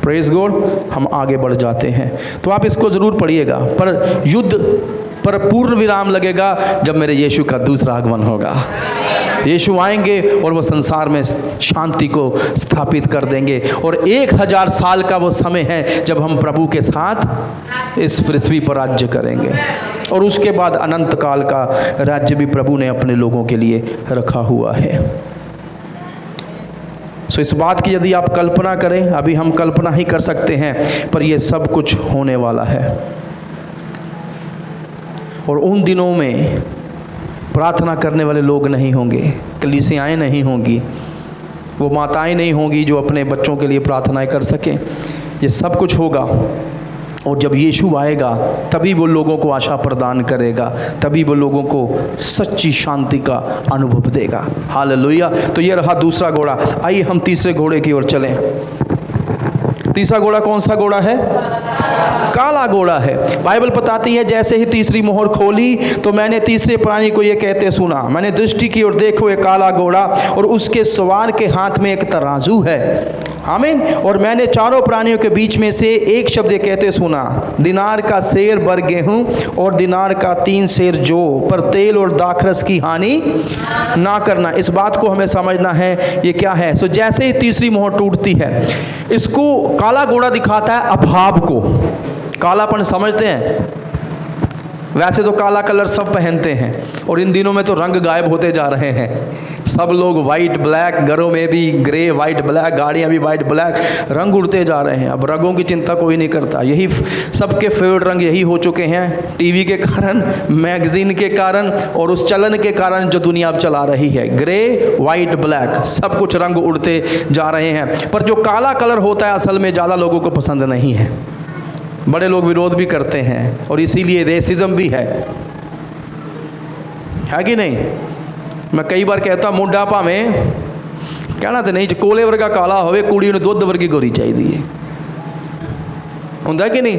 Praise God. हम आगे बढ़ जाते हैं तो आप इसको ज़रूर पढ़िएगा। पर युद्ध पर पूर्ण विराम लगेगा जब मेरे यीशु का दूसरा आगमन होगा। यीशु आएंगे और वो संसार में शांति को स्थापित कर देंगे और 1000 साल का वो समय है जब हम प्रभु के साथ इस पृथ्वी पर राज्य करेंगे और उसके बाद अनंत काल का राज्य भी प्रभु ने अपने लोगों के लिए रखा हुआ है। सो इस बात की यदि आप कल्पना करें, अभी हम कल्पना ही कर सकते हैं, पर ये सब कुछ होने वाला है। और उन दिनों में प्रार्थना करने वाले लोग नहीं होंगे, कलीसियाएं नहीं होंगी, वो माताएं नहीं होंगी जो अपने बच्चों के लिए प्रार्थनाएं कर सकें। ये सब कुछ होगा और जब यीशु आएगा तभी वो लोगों को आशा प्रदान करेगा, तभी वो लोगों को सच्ची शांति का अनुभव देगा। हालेलुया। तो ये रहा दूसरा घोड़ा। आइए हम तीसरे घोड़े की ओर चलें। तीसरा घोड़ा कौन सा घोड़ा है? काला घोड़ा है। बाइबल बताती है जैसे ही तीसरी मोहर खोली तो मैंने तीसरे प्राणी को ये कहते सुना, मैंने दृष्टि की और देखो एक काला घोड़ा और उसके सवार के हाथ में एक तराजू है। आमीन। और मैंने चारों प्राणियों के बीच में से एक शब्द कहते सुना, दिनार का सेर भर गेहूं और दिनार का 3 सेर जौ, पर तेल और दाखरस की हानि ना करना। इस बात को हमें समझना है ये क्या है। सो जैसे ही तीसरी मोहर टूटती है, इसको काला घोड़ा दिखाता है अभाव को। कालापन समझते हैं? वैसे तो काला कलर सब पहनते हैं और इन दिनों में तो रंग गायब होते जा रहे हैं। सब लोग वाइट ब्लैक, घरों में भी ग्रे वाइट ब्लैक, गाड़ियां भी वाइट ब्लैक, रंग उड़ते जा रहे हैं। अब रंगों की चिंता कोई नहीं करता। यही सबके फेवरेट रंग यही हो चुके हैं, टीवी के कारण, मैगजीन के कारण और उस चलन के कारण जो दुनिया अब चला रही है। ग्रे वाइट ब्लैक सब कुछ रंग उड़ते जा रहे हैं। पर जो काला कलर होता है असल में ज़्यादा लोगों को पसंद नहीं है। बड़े लोग विरोध भी करते हैं और इसीलिए रेसिज्म भी है कि नहीं? मैं कई बार कहता हूँ मुंडापा में कहना तो नहीं, जो कोले वर्गा काला होवे कुड़ी ने दुध वर्गी गोरी चाहिए, होता है कि नहीं?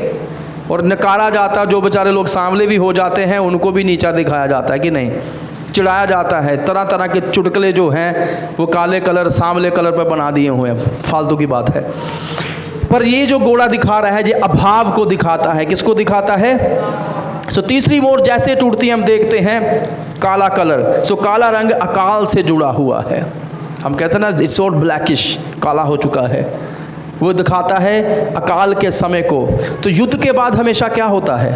और नकारा जाता, जो बेचारे लोग सांवले भी हो जाते हैं उनको भी नीचा दिखाया जाता है कि नहीं, चिढ़ाया जाता है। तरह तरह के चुटकुले जो हैं वो काले कलर सांवले कलर पर बना दिए हुए हैं, फालतू की बात है। पर ये जो घोड़ा दिखा रहा है ये अभाव को दिखाता है। किसको दिखाता है? सो तीसरी मोहर जैसे टूटती है हम देखते हैं काला कलर। सो काला रंग अकाल से जुड़ा हुआ है। हम कहते हैं ना इट्स ऑल ब्लैकिश, काला हो चुका है। वो दिखाता है अकाल के समय को। तो युद्ध के बाद हमेशा क्या होता है?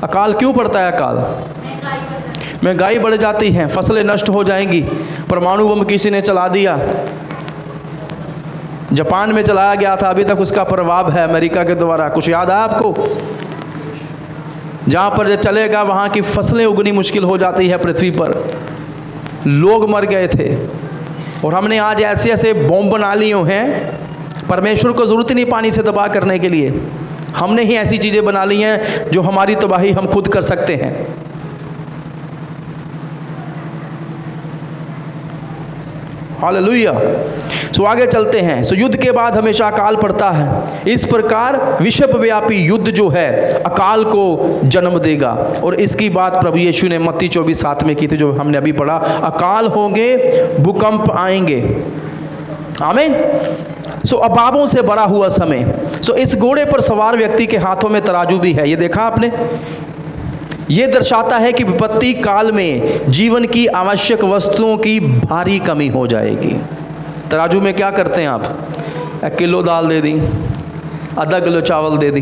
अकाल क्यों पड़ता है? अकाल महंगाई बढ़ जाती है, फसलें नष्ट हो जाएंगी, परमाणु बम किसी ने चला दिया, जापान में चलाया गया था, अभी तक उसका प्रभाव है अमेरिका के द्वारा। कुछ याद है आपको? जहाँ पर ये चलेगा वहाँ की फसलें उगनी मुश्किल हो जाती है पृथ्वी पर, लोग मर गए थे। और हमने आज ऐसे ऐसे बॉम्ब बना लिए हैं, परमेश्वर को ज़रूरत ही नहीं पानी से तबाह करने के लिए। हमने ही ऐसी चीज़ें बना ली हैं जो हमारी तबाही हम खुद कर सकते हैं। हालेलुया। सो आगे चलते हैं। सो युद्ध के बाद हमेशा अकाल पड़ता है। इस प्रकार विश्वव्यापी युद्ध जो है अकाल को जन्म देगा। और इसकी बात प्रभु यीशु ने मत्ती 24:7 में की थी, जो हमने अभी पढ़ा। अकाल होंगे, भूकंप आएंगे। आमीन। सो अभावों से भरा हुआ समय। सो इस घोड़े पर सवार व्यक्ति के हाथों में तराजू भी है। ये देखा आपने? ये दर्शाता है कि विपत्ति काल में जीवन की आवश्यक वस्तुओं की भारी कमी हो जाएगी। तराजू में क्या करते हैं आप? 1 किलो दाल दे दी, आधा किलो चावल दे दी।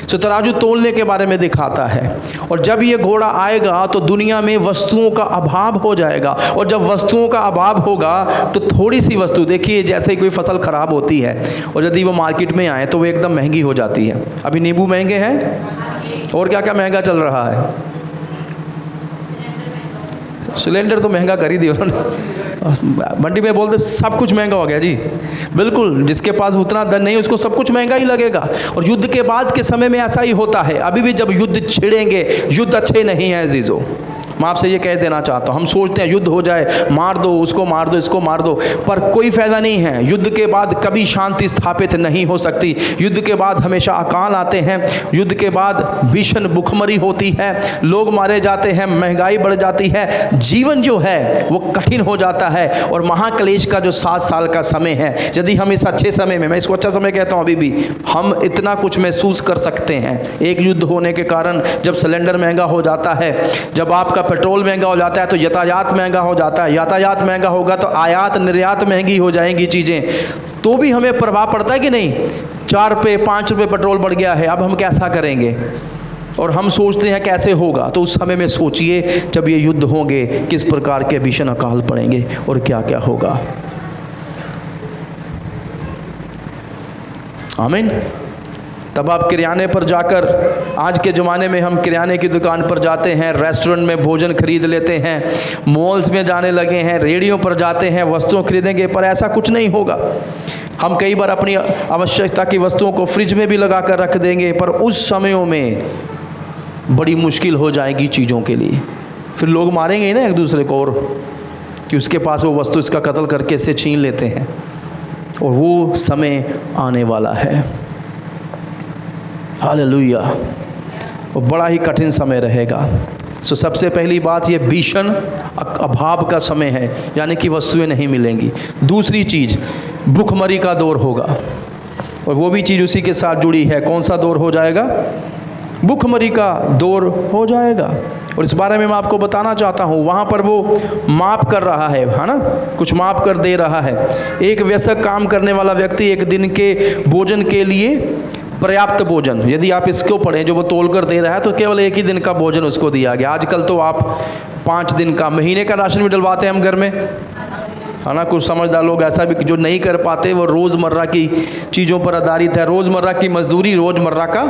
तो तराजू तोलने के बारे में दिखाता है। और जब ये घोड़ा आएगा तो दुनिया में वस्तुओं का अभाव हो जाएगा, और जब वस्तुओं का अभाव होगा तो थोड़ी सी वस्तु, देखिए जैसे ही कोई फसल ख़राब होती है और यदि वो मार्केट में आए तो वो एकदम महंगी हो जाती है। अभी नींबू महंगे हैं, और क्या क्या महंगा चल रहा है? सिलेंडर तो महंगा कर ही दिया मंडी में, बोलते सब कुछ महंगा हो गया जी। बिल्कुल, जिसके पास उतना धन नहीं उसको सब कुछ महंगा ही लगेगा। और युद्ध के बाद के समय में ऐसा ही होता है। अभी भी जब युद्ध छिड़ेंगे, युद्ध अच्छे नहीं हैं अजीजों। मैं आपसे ये कह देना चाहता हूँ, हम सोचते हैं युद्ध हो जाए, मार दो उसको, मार दो इसको, मार दो, पर कोई फ़ायदा नहीं है। युद्ध के बाद कभी शांति स्थापित नहीं हो सकती। युद्ध के बाद हमेशा अकाल आते हैं, युद्ध के बाद भीषण भुखमरी होती है, लोग मारे जाते हैं, महंगाई बढ़ जाती है, जीवन जो है वो कठिन हो जाता है। और महाक्लेश का जो 7 साल का समय है, यदि हम इस अच्छे समय में, मैं इसको अच्छा समय कहता हूँ, अभी भी हम इतना कुछ महसूस कर सकते हैं। एक युद्ध होने के कारण जब सिलेंडर महंगा हो जाता है, जब आपका पेट्रोल महंगा हो जाता है तो यातायात महंगा हो जाता है, यातायात महंगा होगा तो आयात निर्यात महंगी हो जाएंगी चीज़ें, तो भी हमें प्रभाव पड़ता है कि नहीं? 4 रुपये 5 रुपये पेट्रोल बढ़ गया है, अब हम कैसा करेंगे? और हम सोचते हैं कैसे होगा। तो उस समय में सोचिए जब ये युद्ध होंगे किस प्रकार के भीषण अकाल पड़ेंगे और क्या क्या होगा। आमीन। तब आप किराने पर जाकर, आज के ज़माने में हम किराने की दुकान पर जाते हैं, रेस्टोरेंट में भोजन खरीद लेते हैं, मॉल्स में जाने लगे हैं, रेडियो पर जाते हैं, वस्तुओं खरीदेंगे, पर ऐसा कुछ नहीं होगा। हम कई बार अपनी आवश्यकता की वस्तुओं को फ्रिज में भी लगा कर रख देंगे, पर उस समयों में बड़ी मुश्किल हो जाएगी चीज़ों के लिए। फिर लोग मारेंगे ना एक दूसरे को, और कि उसके पास वो वस्तु, इसका कत्ल करके इससे छीन लेते हैं। और वो समय आने वाला है। हालेलुया। वो बड़ा ही कठिन समय रहेगा। सो सबसे पहली बात, ये भीषण अभाव का समय है, यानी कि वस्तुएं नहीं मिलेंगी। दूसरी चीज़, भूखमरी का दौर होगा, और वो भी चीज़ उसी के साथ जुड़ी है। कौन सा दौर हो जाएगा? भूखमरी का दौर हो जाएगा। और इस बारे में मैं आपको बताना चाहता हूँ, वहाँ पर वो माप कर रहा है ना, कुछ माप कर दे रहा है। एक वयस्क काम करने वाला व्यक्ति एक दिन के भोजन के लिए पर्याप्त भोजन, यदि आप इसको पढ़ें जो वो तोल कर दे रहा है, तो केवल एक ही दिन का भोजन उसको दिया गया। आजकल तो आप 5 दिन का, महीने का राशन भी डलवाते हैं हम घर में, है ना। कुछ समझदार लोग ऐसा भी जो नहीं कर पाते, वो रोज़मर्रा की चीज़ों पर आधारित है, रोज़मर्रा की मजदूरी, रोज़मर्रा का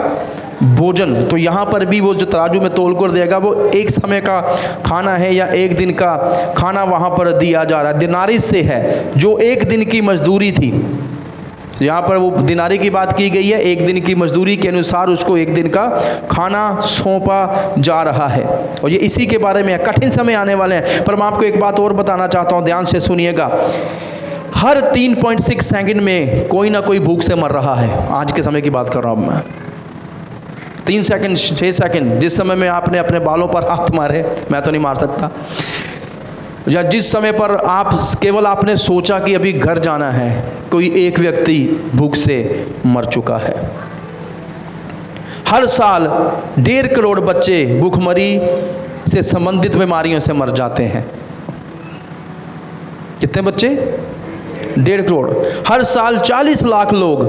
भोजन। तो यहाँ पर भी वो जो तराजू में तोल कर देगा, वो एक समय का खाना है या एक दिन का खाना वहाँ पर दिया जा रहा है। दिनारिस से है, जो एक दिन की मजदूरी थी। यहाँ पर वो दिनारी की बात की गई है, एक दिन की मजदूरी के अनुसार उसको एक दिन का खाना सौंपा जा रहा है। और ये इसी के बारे में कठिन समय आने वाले हैं। पर मैं आपको एक बात और बताना चाहता हूँ, ध्यान से सुनिएगा। हर 3.6 सेकंड में कोई ना कोई भूख से मर रहा है। आज के समय की बात कर रहा हूँ मैं। 3 सेकंड 6 सेकंड, जिस समय में आपने अपने बालों पर हाथ मारे, मैं तो नहीं मार सकता, या जिस समय पर आप केवल आपने सोचा कि अभी घर जाना है, कोई एक व्यक्ति भूख से मर चुका है। हर साल 1.5 करोड़ बच्चे भूखमरी से संबंधित बीमारियों से मर जाते हैं। कितने बच्चे? 1.5 करोड़। हर साल 40 लाख लोग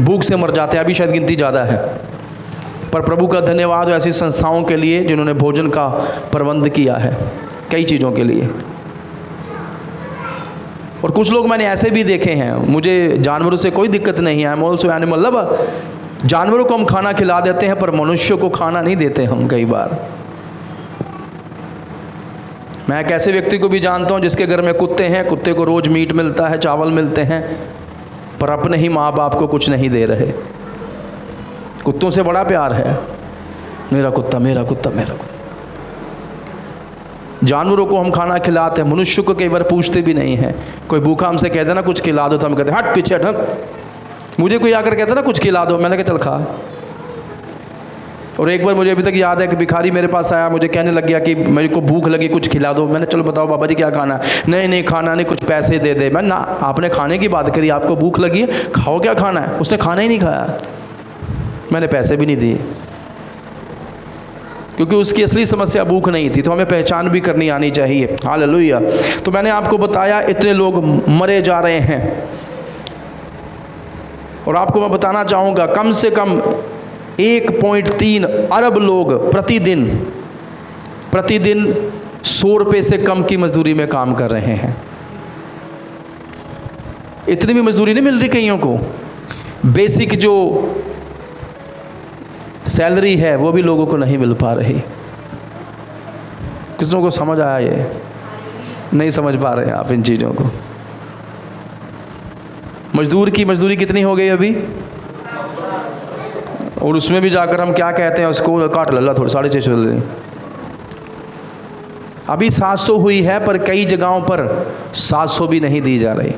भूख से मर जाते हैं। अभी शायद गिनती ज़्यादा है, पर प्रभु का धन्यवाद हो ऐसी संस्थाओं के लिए जिन्होंने भोजन का प्रबंध किया है, कई चीज़ों के लिए। और कुछ लोग मैंने ऐसे भी देखे हैं, मुझे जानवरों से कोई दिक्कत नहीं है, I am also animal lover. जानवरों को हम खाना खिला देते हैं, पर मनुष्य को खाना नहीं देते हम कई बार। मैं एक ऐसे व्यक्ति को भी जानता हूं जिसके घर में कुत्ते हैं, कुत्ते को रोज़ मीट मिलता है, चावल मिलते हैं, पर अपने ही माँ बाप को कुछ नहीं दे रहे। कुत्तों से बड़ा प्यार है, मेरा कुत्ता, मेरा कुत्ता, मेरा कुत्ता। जानवरों को हम खाना खिलाते हैं, मनुष्य को कई बार पूछते भी नहीं हैं। कोई भूखा हमसे कहते ना कुछ खिला दो, तो हम कहते हट पीछे हट। मुझे कोई आकर कहता ना कुछ खिला दो, मैंने कहा चल खा। और एक बार मुझे अभी तक याद है कि भिखारी मेरे पास आया, मुझे कहने लग गया कि मेरे को भूख लगी, कुछ खिला दो। मैंने चलो बताओ बाबा जी क्या खाना है? नहीं नहीं खाना नहीं, कुछ पैसे दे दे। मैं ना, आपने खाने की बात करी, आपको भूख लगी है, खाओ क्या खाना है। उसने खाना ही नहीं खाया, मैंने पैसे भी नहीं दिए। क्योंकि उसकी असली समस्या भूख नहीं थी। तो हमें पहचान भी करनी आनी चाहिए। हालेलुया। तो मैंने आपको बताया इतने लोग मरे जा रहे हैं, और आपको मैं बताना चाहूँगा कम से कम 1.3 अरब लोग प्रतिदिन 100 रुपये से कम की मजदूरी में काम कर रहे हैं। इतनी भी मजदूरी नहीं मिल रही कईयों को। बेसिक जो सैलरी है वो भी लोगों को नहीं मिल पा रही। किस लोगों को समझ आया? ये नहीं समझ पा रहे हैं आप इन चीज़ों को। मजदूर की मजदूरी कितनी हो गई अभी? और उसमें भी जाकर हम क्या कहते हैं उसको, काट लल्ला थोड़ा 650 अभी 700 हुई है, पर कई जगहों पर 700 भी नहीं दी जा रही।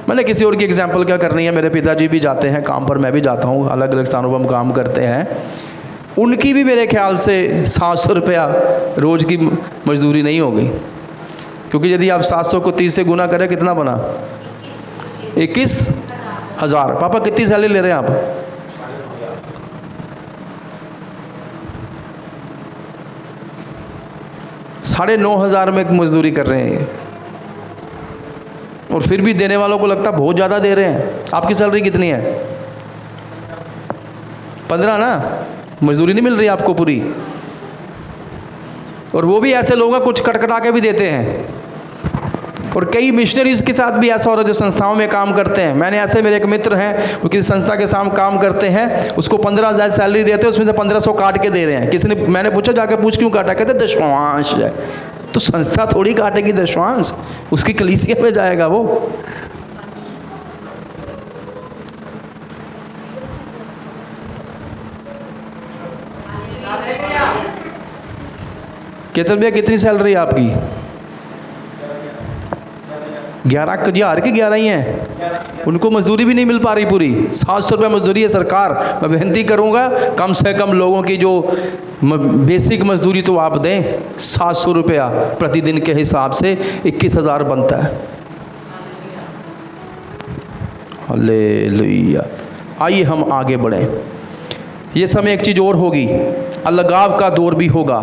मैंने किसी और की एग्जांपल क्या करनी है, मेरे पिताजी भी जाते हैं काम पर, मैं भी जाता हूँ, अलग अलग स्थानों पर हम काम करते हैं। उनकी भी मेरे ख्याल से 700 रुपया रोज़ की मजदूरी नहीं होगी, क्योंकि यदि आप 700 को 30 से गुना करें कितना बना? 21,000। पापा कितनी सैलरी ले रहे हैं आप? $9,500 में मजदूरी कर रहे हैं, और फिर भी देने वालों को लगता बहुत ज़्यादा दे रहे हैं। आपकी सैलरी कितनी है? 15 ना? मजदूरी नहीं मिल रही आपको पूरी। और वो भी ऐसे लोग हैं कुछ कटकटा के भी देते हैं। और कई मिशनरीज़ के साथ भी ऐसा हो रहा है जो संस्थाओं में काम करते हैं। मैंने ऐसे, मेरे एक मित्र हैं वो किसी संस्था के साथ काम करते हैं, उसको 15,000 सैलरी देते हैं, उसमें से 1500 काट के दे रहे हैं। किसी ने, मैंने पूछा जाके पूछ क्यों काटा? कहते दशवांश है। तो संस्था थोड़ी काटेगी दशवांश, उसकी कलीसिया में जाएगा वो। कहते भैया कितनी सैलरी आपकी? 11,000 की 11 ही हैं। उनको मजदूरी भी नहीं मिल पा रही पूरी। 700 रुपये मजदूरी है। सरकार, मैं विनती करूंगा कम से कम लोगों की जो बेसिक मजदूरी तो आप दें। 700 रुपया प्रतिदिन के हिसाब से 21,000 बनता है। हालेलुया। आइए हम आगे बढ़ें। ये समय एक चीज़ और होगी, अलगाव का दौर भी होगा।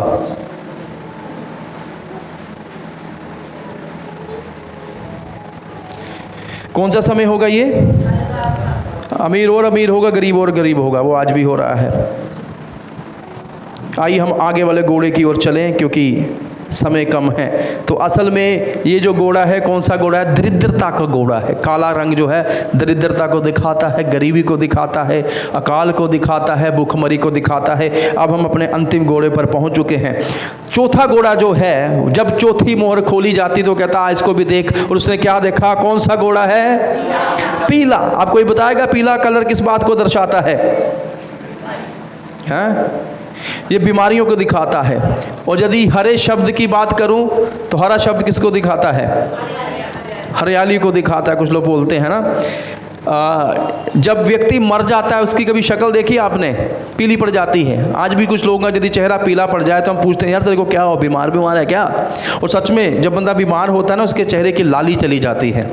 कौन सा समय होगा ये? अमीर और अमीर होगा, गरीब और गरीब होगा। वो आज भी हो रहा है। आइए हम आगे वाले घोड़े की ओर चलें, क्योंकि समय कम है। तो असल में ये जो घोड़ा है, कौन सा घोड़ा है? दरिद्रता का घोड़ा है। काला रंग जो है दरिद्रता को दिखाता है, गरीबी को दिखाता है, अकाल को दिखाता है, भूखमरी को दिखाता है। अब हम अपने अंतिम घोड़े पर पहुंच चुके हैं। चौथा घोड़ा जो है, जब चौथी मोहर खोली जाती तो कहता है इसको भी देख। और उसने क्या देखा? कौन सा घोड़ा है? पीला। आपको ये बताएगा पीला कलर किस बात को दर्शाता है? हैं? ये बीमारियों को दिखाता है। और यदि हरे शब्द की बात करूं तो हरा शब्द किसको दिखाता है? हरियाली को दिखाता है। कुछ लोग बोलते हैं ना, जब व्यक्ति मर जाता है उसकी कभी शक्ल देखी आपने? पीली पड़ जाती है। आज भी कुछ लोगों का यदि चेहरा पीला पड़ जाए तो हम पूछते हैं यार तेरे को क्या हो, बीमार है क्या? और सच में जब बंदा बीमार होता है ना, उसके चेहरे की लाली चली जाती है,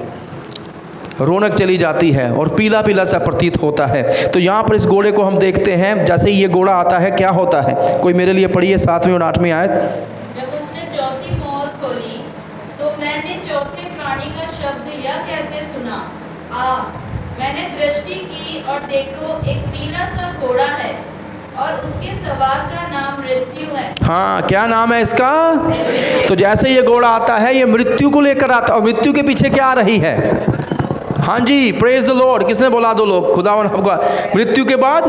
रौनक चली जाती है, और पीला पीला सा प्रतीत होता है। तो यहाँ पर इस घोड़े को हम देखते हैं, जैसे ही ये घोड़ा आता है क्या होता है? कोई मेरे लिए पढ़िए 7वीं और 8वीं आयत। जब उसने चौथी मोहर खोली तो मैंने चौथे प्राणी का शब्द यह कहते सुना, आ। मैंने दृष्टि की और देखो एक पीला सा घोड़ा है और उसके सवार का नाम मृत्यु है। हाँ, क्या नाम है इसका? तो जैसे ये घोड़ा आता है ये मृत्यु को लेकर आता है, और मृत्यु के पीछे क्या आ रही है? हाँ जी, प्रेज द लॉर्ड। किसने बोला? दो लोग। खुदावन आपका। मृत्यु के बाद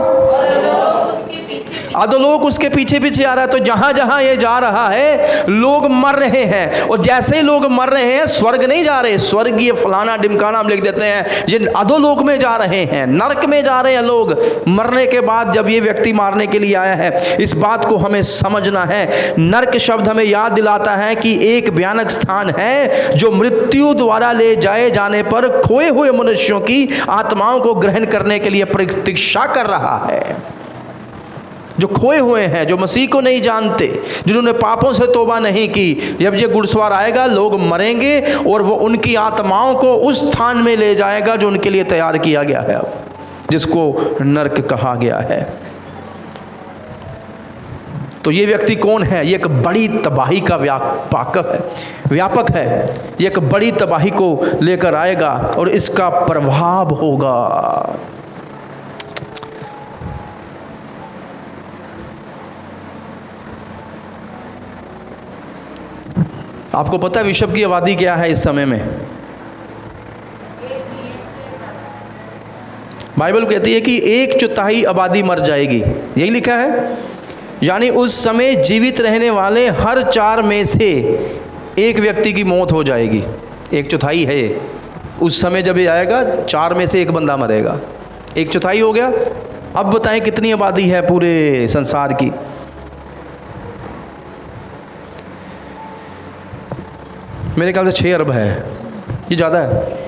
अधोलोक उसके पीछे पीछे आ रहा है। तो जहां जहां ये जा रहा है लोग मर रहे हैं, और जैसे ही लोग मर रहे हैं स्वर्ग नहीं जा रहे। स्वर्ग ये फलाना डिमकाना हम लिख देते हैं, ये अधोलोक में जा रहे हैं, नरक में जा रहे हैं लोग मरने के बाद। जब ये व्यक्ति मारने के लिए आया है, इस बात को हमें समझना है। नरक शब्द हमें याद दिलाता है कि एक भयानक स्थान है जो मृत्यु द्वारा ले जाए जाने पर खोए हुए मनुष्यों की आत्माओं को ग्रहण करने के लिए प्रतीक्षा कर रहा है। जो खोए हुए हैं, जो मसीह को नहीं जानते, जिन्होंने पापों से तौबा नहीं की, जब ये घुड़सवार आएगा लोग मरेंगे और वो उनकी आत्माओं को उस स्थान में ले जाएगा जो उनके लिए तैयार किया गया है, जिसको नरक कहा गया है। तो ये व्यक्ति कौन है? ये एक बड़ी तबाही का व्यापक है। ये एक बड़ी तबाही को लेकर आएगा और इसका प्रभाव होगा। आपको पता है विश्व की आबादी क्या है इस समय में? बाइबल कहती है कि 1/4 आबादी मर जाएगी, यही लिखा है। यानी उस समय जीवित रहने वाले हर 4 में से एक व्यक्ति की मौत हो जाएगी। 1/4 है ये। उस समय जब ये आएगा 4 में से एक बंदा मरेगा। 1/4 हो गया। अब बताएं कितनी आबादी है पूरे संसार की? मेरे ख्याल से 6 अरब है। ये ज़्यादा है,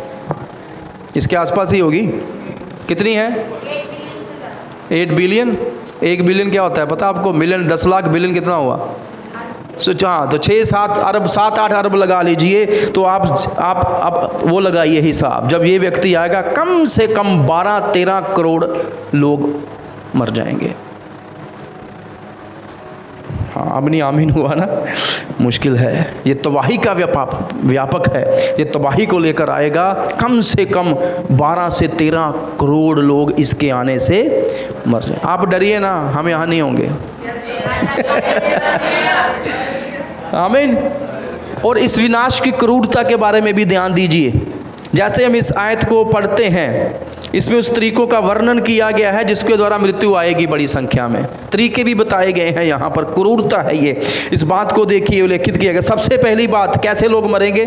इसके आसपास ही होगी। कितनी है? 8 बिलियन। 1 बिलियन क्या होता है पता आपको? मिलियन, 10 लाख। बिलियन कितना हुआ? हाँ, तो 6-7 अरब, 7-8 अरब लगा लीजिए। तो आप वो लगाइए हिसाब। जब ये व्यक्ति आएगा कम से कम 12-13 करोड़ लोग मर जाएंगे। हाँ, अब नहीं आमीन हुआ ना? मुश्किल है। ये तबाही का व्यापक है। ये तबाही को लेकर आएगा। कम से कम 12 से 13 करोड़ लोग इसके आने से मर जाए। आप डरिए ना, हम यहाँ नहीं होंगे। आमीन। और इस विनाश की क्रूरता के बारे में भी ध्यान दीजिए। जैसे हम इस आयत को पढ़ते हैं, इसमें उस तरीकों का वर्णन किया गया है जिसके द्वारा मृत्यु आएगी बड़ी संख्या में। तरीके भी बताए गए हैं यहाँ पर। क्रूरता है ये। इस बात को देखिए, उल्लेखित किया गया। सबसे पहली बात, कैसे लोग मरेंगे?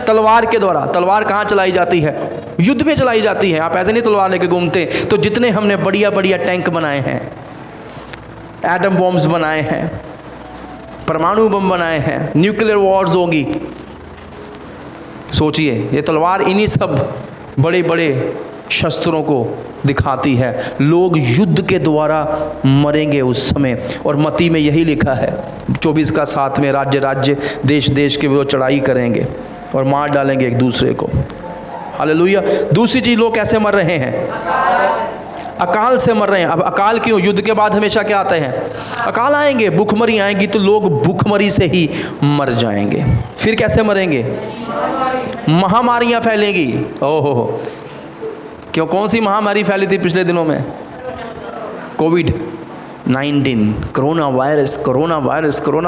तलवार के द्वारा। तलवार कहाँ चलाई जाती है? युद्ध में चलाई जाती है। आप ऐसे नहीं तलवार लेके घूमते। तो जितने हमने बढ़िया बढ़िया टैंक बनाए हैं, एटम बॉम्ब्स बनाए हैं, परमाणु बम बनाए हैं, न्यूक्लियर वॉर्स होगी। सोचिए, ये तलवार इन्हीं सब बड़े बड़े शस्त्रों को दिखाती है। लोग युद्ध के द्वारा मरेंगे उस समय। और मत्ती में यही लिखा है 24:7 में, राज्य राज्य, देश देश के वो चढ़ाई करेंगे और मार डालेंगे एक दूसरे को। हालेलुया। दूसरी चीज़, लोग कैसे मर रहे हैं? अकाल से मर रहे हैं। अब अकाल क्यों? युद्ध के बाद हमेशा क्या आते हैं? अकाल आएंगे, भूखमरी आएंगी। तो लोग भूखमरी से ही मर जाएंगे। फिर कैसे मरेंगे? महामारियां फैलेंगी। ओहो, क्यों? कौन सी महामारी फैली थी पिछले दिनों में? कोविड-19, कोरोना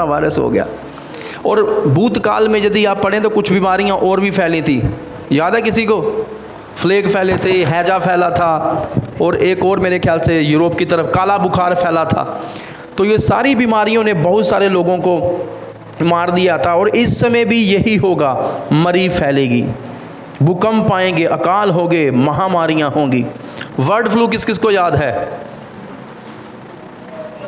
वायरस हो गया। और भूतकाल में यदि आप पढ़ें तो कुछ बीमारियां और भी फैली थी। याद है किसी को? फ्लेग फैले थे, हैजा फैला था, और एक और मेरे ख्याल से यूरोप की तरफ काला बुखार फैला था। तो ये सारी बीमारियों ने बहुत सारे लोगों को मार दिया था। और इस समय भी यही होगा। मरी फैलेगी, भूकंप आएंगे, अकाल होंगे, महामारियां होंगी। बर्ड फ्लू किस किस को याद है?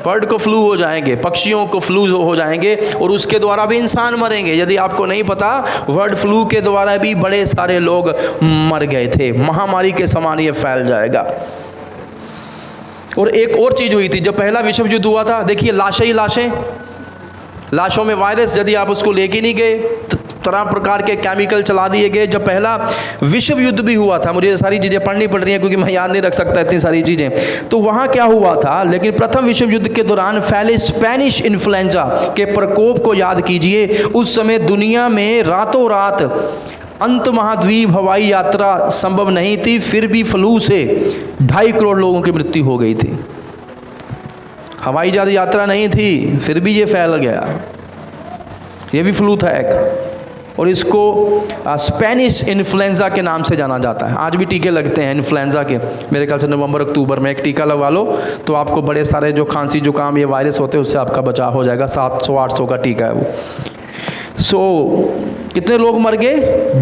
बर्ड को फ्लू हो जाएंगे, पक्षियों को फ्लू हो जाएंगे, और उसके द्वारा भी इंसान मरेंगे। यदि आपको नहीं पता, बर्ड फ्लू के द्वारा भी बड़े सारे लोग मर गए थे। महामारी के समान ये फैल जाएगा। और एक और चीज़ हुई थी जब पहला विश्व युद्ध हुआ था। देखिए, लाशें, लाशों में वायरस, यदि आप उसको लेके नहीं गए, तरह प्रकार के केमिकल चला दिए गए। जब पहला विश्व युद्ध भी हुआ था, मुझे सारी चीज़ें पढ़नी पड़ रही हैं क्योंकि मैं याद नहीं रख सकता इतनी सारी चीज़ें। तो वहाँ क्या हुआ था? लेकिन प्रथम विश्व युद्ध के दौरान फैले स्पेनिश इन्फ्लुएंजा के प्रकोप को याद कीजिए। उस समय दुनिया में रातों रात अंत महाद्वीप हवाई यात्रा संभव नहीं थी, फिर भी फ्लू से 2.5 करोड़ लोगों की मृत्यु हो गई थी। हवाई जहाज यात्रा नहीं थी, फिर भी ये फैल गया। ये भी फ्लू था एक, और इसको स्पेनिश इन्फ्लुएंजा के नाम से जाना जाता है। आज भी टीके लगते हैं इन्फ्लुएंजा के। मेरे ख्याल से नवंबर अक्टूबर में एक टीका लगवा लो तो आपको बड़े सारे जो खांसी जुकाम ये वायरस होते हैं उससे आपका बचाव हो जाएगा। 700-800 का टीका है वो। कितने लोग मर गए?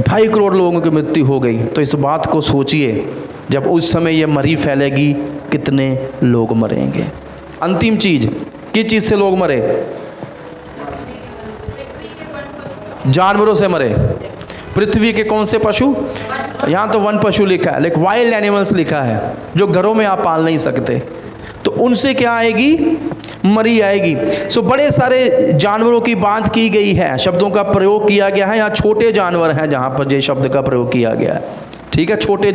2.5 करोड़ लोगों की मृत्यु हो गई। तो इस बात को सोचिए, जब उस समय ये मरी फैलेगी, कितने लोग मरेंगे। अंतिम चीज़, किस चीज़ से लोग मरे? जानवरों से मरे। पृथ्वी के कौन से पशु? यहाँ तो वन पशु लिखा है, लेकिन वाइल्ड एनिमल्स लिखा है, जो घरों में आप पाल नहीं सकते। तो उनसे क्या आएगी? मरी आएगी। बड़े सारे जानवरों की बात की गई है, शब्दों का प्रयोग किया गया है। यहाँ छोटे जानवर हैं जहाँ पर ये शब्द का प्रयोग किया गया है। ठीक है, छोटे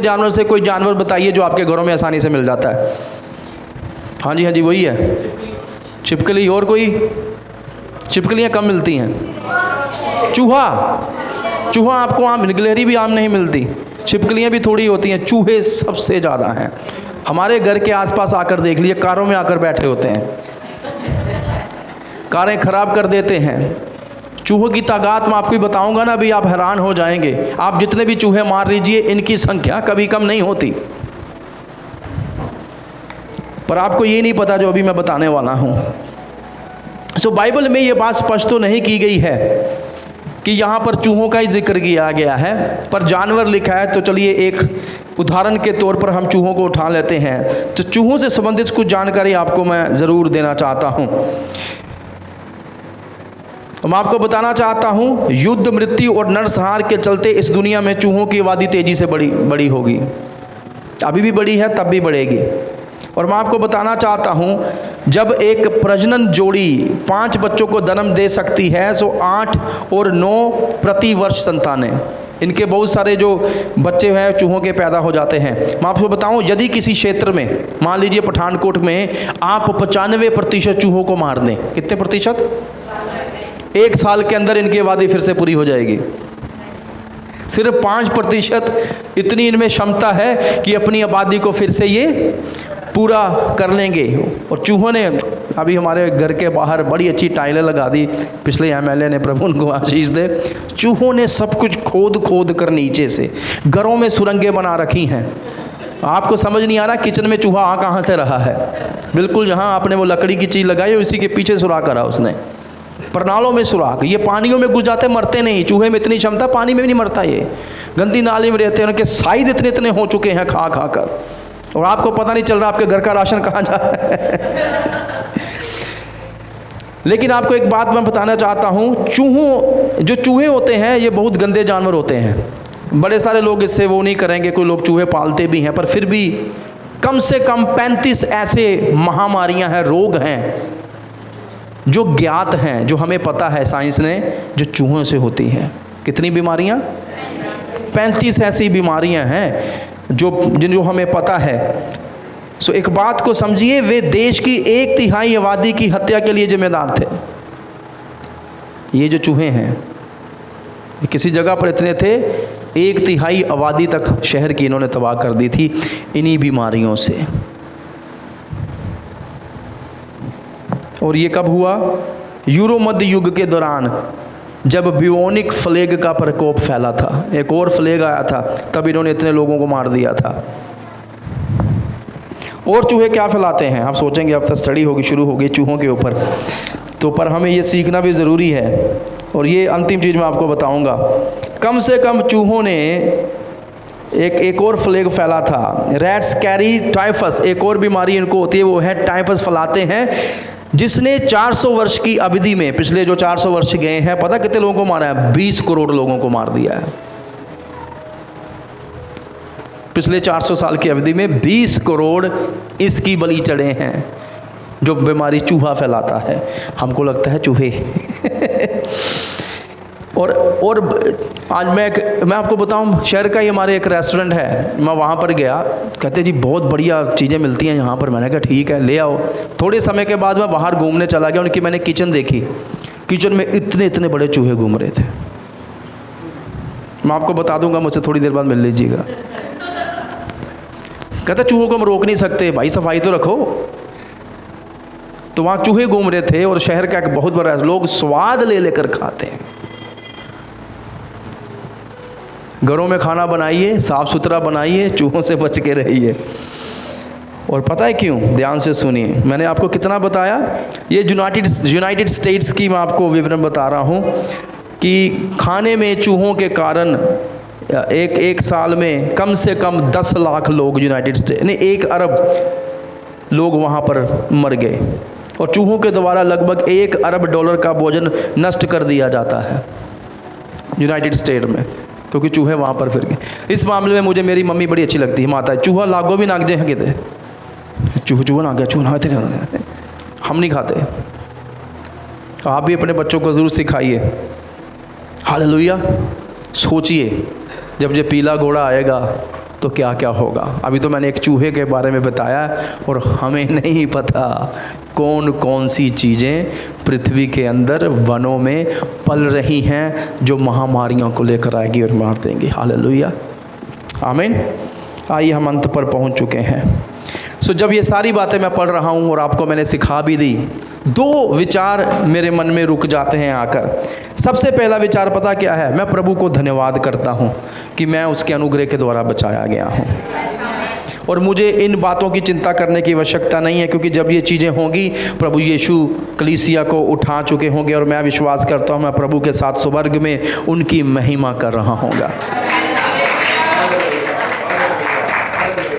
जानवर से कोई जानवर बताइए जो आपके घरों में आसानी से मिल जाता है। हाँ जी, वही है। छिपकली, और कोई? छिपकलियाँ कम मिलती हैं। चूहा आपको आम, गिलहरी भी आम नहीं मिलती, छिपकलियाँ भी थोड़ी होती हैं, चूहे सबसे ज़्यादा हैं। हमारे घर के आसपास आकर देख लीजिए, कारों में आकर बैठे होते हैं, कारें खराब कर देते हैं। चूहों की तादाद मैं आपको ही बताऊंगा ना, अभी आप हैरान हो जाएंगे। आप जितने भी चूहे मार लीजिए, इनकी संख्या कभी कम नहीं होती। पर आपको ये नहीं पता जो अभी मैं बताने वाला हूँ। सो बाइबल में ये बात स्पष्ट तो नहीं की गई है कि यहाँ पर चूहों का ही जिक्र किया गया है, पर जानवर लिखा है। तो चलिए एक उदाहरण के तौर पर हम चूहों को उठा लेते हैं। तो चूहों से संबंधित कुछ जानकारी आपको मैं ज़रूर देना चाहता हूँ। मैं आपको बताना चाहता हूँ, युद्ध, मृत्यु और नरसंहार के चलते इस दुनिया में चूहों की आबादी तेज़ी से बड़ी होगी। अभी भी बड़ी है, तब भी बढ़ेगी। और मैं आपको बताना चाहता हूँ, जब एक प्रजनन जोड़ी 5 बच्चों को जन्म दे सकती है, तो 8 और 9 प्रति वर्ष संतानें, इनके बहुत सारे जो बच्चे हैं चूहों के पैदा हो जाते हैं। मैं आपको बताऊं, यदि किसी क्षेत्र में, मान लीजिए पठानकोट में, आप 95% चूहों को मार दें, कितने प्रतिशत? 1 साल के अंदर इनकी आबादी फिर से पूरी हो जाएगी। सिर्फ 5% इतनी इनमें क्षमता है कि अपनी आबादी को फिर से ये पूरा कर लेंगे। और चूहों ने अभी हमारे घर के बाहर बड़ी अच्छी टाइलें लगा दी, पिछले एमएलए ने, प्रभु उनको आशीष दे। चूहों ने सब कुछ खोद कर नीचे से घरों में सुरंगें बना रखी हैं। आपको समझ नहीं आ रहा किचन में चूहा आ कहाँ से रहा है। बिल्कुल जहाँ आपने वो लकड़ी की चीज़ लगाई, उसी के पीछे सुराख करा उसने, प्रणालों में सुराख। ये पानियों में घुस जाते, मरते नहीं। चूहे में इतनी क्षमता, पानी में भी नहीं मरता। ये गंदी नाली में रहते हैं, उनके साइज इतने हो चुके हैं खा कर, और आपको पता नहीं चल रहा आपके घर का राशन कहाँ जा रहा है। लेकिन आपको एक बात मैं बताना चाहता हूँ, जो चूहे होते हैं ये बहुत गंदे जानवर होते हैं। बड़े सारे लोग इससे वो नहीं करेंगे, कोई लोग चूहे पालते भी हैं, पर फिर भी कम से कम 35 ऐसे महामारियाँ हैं, रोग हैं जो ज्ञात हैं, जो हमें पता है साइंस ने, जो चूहों से होती हैं। कितनी बीमारियाँ? 35 ऐसी बीमारियाँ हैं जो हमें पता है। सो एक बात को समझिए, वे देश की 1/3 आबादी की हत्या के लिए जिम्मेदार थे। ये जो चूहे हैं, किसी जगह पर इतने थे, 1/3 आबादी तक शहर की इन्होंने तबाह कर दी थी इन्हीं बीमारियों से। और ये कब हुआ? यूरो मध्य युग के दौरान, जब ब्यूओनिक फ्लेग का प्रकोप फैला था। एक और फ्लेग आया था, तब इन्होंने इतने लोगों को मार दिया था। और चूहे क्या फैलाते हैं? आप सोचेंगे अब तक स्टडी होगी, शुरू होगी चूहों के ऊपर, तो पर हमें ये सीखना भी ज़रूरी है। और ये अंतिम चीज़ मैं आपको बताऊंगा। कम से कम चूहों ने एक और फ्लेग फैला था। रैट्स कैरी टाइफस, एक और बीमारी इनको होती है, वो है टाइफस फैलाते हैं, जिसने 400 वर्ष की अवधि में, पिछले जो 400 वर्ष गए हैं, पता कितने लोगों को मारा है? 20 करोड़ लोगों को मार दिया है। पिछले 400 साल की अवधि में 20 करोड़ इसकी बलि चढ़े हैं, जो बीमारी चूहा फैलाता है। हमको लगता है चूहे। और आज मैं आपको बताऊं, शहर का ही हमारे एक रेस्टोरेंट है, मैं वहाँ पर गया, कहते जी बहुत बढ़िया चीज़ें मिलती हैं यहाँ पर। मैंने कहा ठीक है, ले आओ। थोड़े समय के बाद मैं बाहर घूमने चला गया, उनकी मैंने किचन देखी, किचन में इतने बड़े चूहे घूम रहे थे। मैं आपको बता दूंगा, मुझसे थोड़ी देर बाद मिल लीजिएगा। कहते चूहों को हम रोक नहीं सकते भाई, सफाई तो रखो। तो वहाँ चूहे घूम रहे थे, और शहर का एक बहुत बड़ा, लोग स्वाद ले लेकर खाते हैं। घरों में खाना बनाइए, साफ़ सुथरा बनाइए, चूहों से बच के रहिए। और पता है क्यों? ध्यान से सुनिए, मैंने आपको कितना बताया। ये यूनाइटेड स्टेट्स की मैं आपको विवरण बता रहा हूँ कि खाने में चूहों के कारण एक साल में कम से कम 10 लाख लोग यूनाइटेड स्टेट्स, नहीं 1 अरब लोग वहाँ पर मर गए। और चूहों के द्वारा लगभग $1 अरब का भोजन नष्ट कर दिया जाता है यूनाइटेड स्टेट में, क्योंकि चूहे वहाँ पर फिर गए। इस मामले में मुझे मेरी मम्मी बड़ी अच्छी लगती है, माता है। चूहा लागो भी नाग जे कहते, चूहा ना गया, चूहा इतने, हम नहीं खाते। आप भी अपने बच्चों को ज़रूर सिखाइए। हालेलुया। सोचिए, जब ये पीला घोड़ा आएगा तो तो क्या क्या होगा। अभी तो मैंने एक चूहे के बारे में बताया और हमें नहीं पता कौन कौन सी चीज़ें पृथ्वी के अंदर वनों में पल रही हैं जो महामारियों को लेकर आएगी और मार देंगी। हालेलुया, आमीन। आइए हम अंत पर पहुंच चुके हैं। जब ये सारी बातें मैं पढ़ रहा हूँ और आपको मैंने सिखा भी दी, दो विचार मेरे मन में रुक जाते हैं आकर। सबसे पहला विचार पता क्या है? मैं प्रभु को धन्यवाद करता हूँ कि मैं उसके अनुग्रह के द्वारा बचाया गया हूँ और मुझे इन बातों की चिंता करने की आवश्यकता नहीं है, क्योंकि जब ये चीज़ें होंगी प्रभु यीशु कलीसिया को उठा चुके होंगे और मैं विश्वास करता हूँ मैं प्रभु के साथ स्वर्ग में उनकी महिमा कर रहा होगा।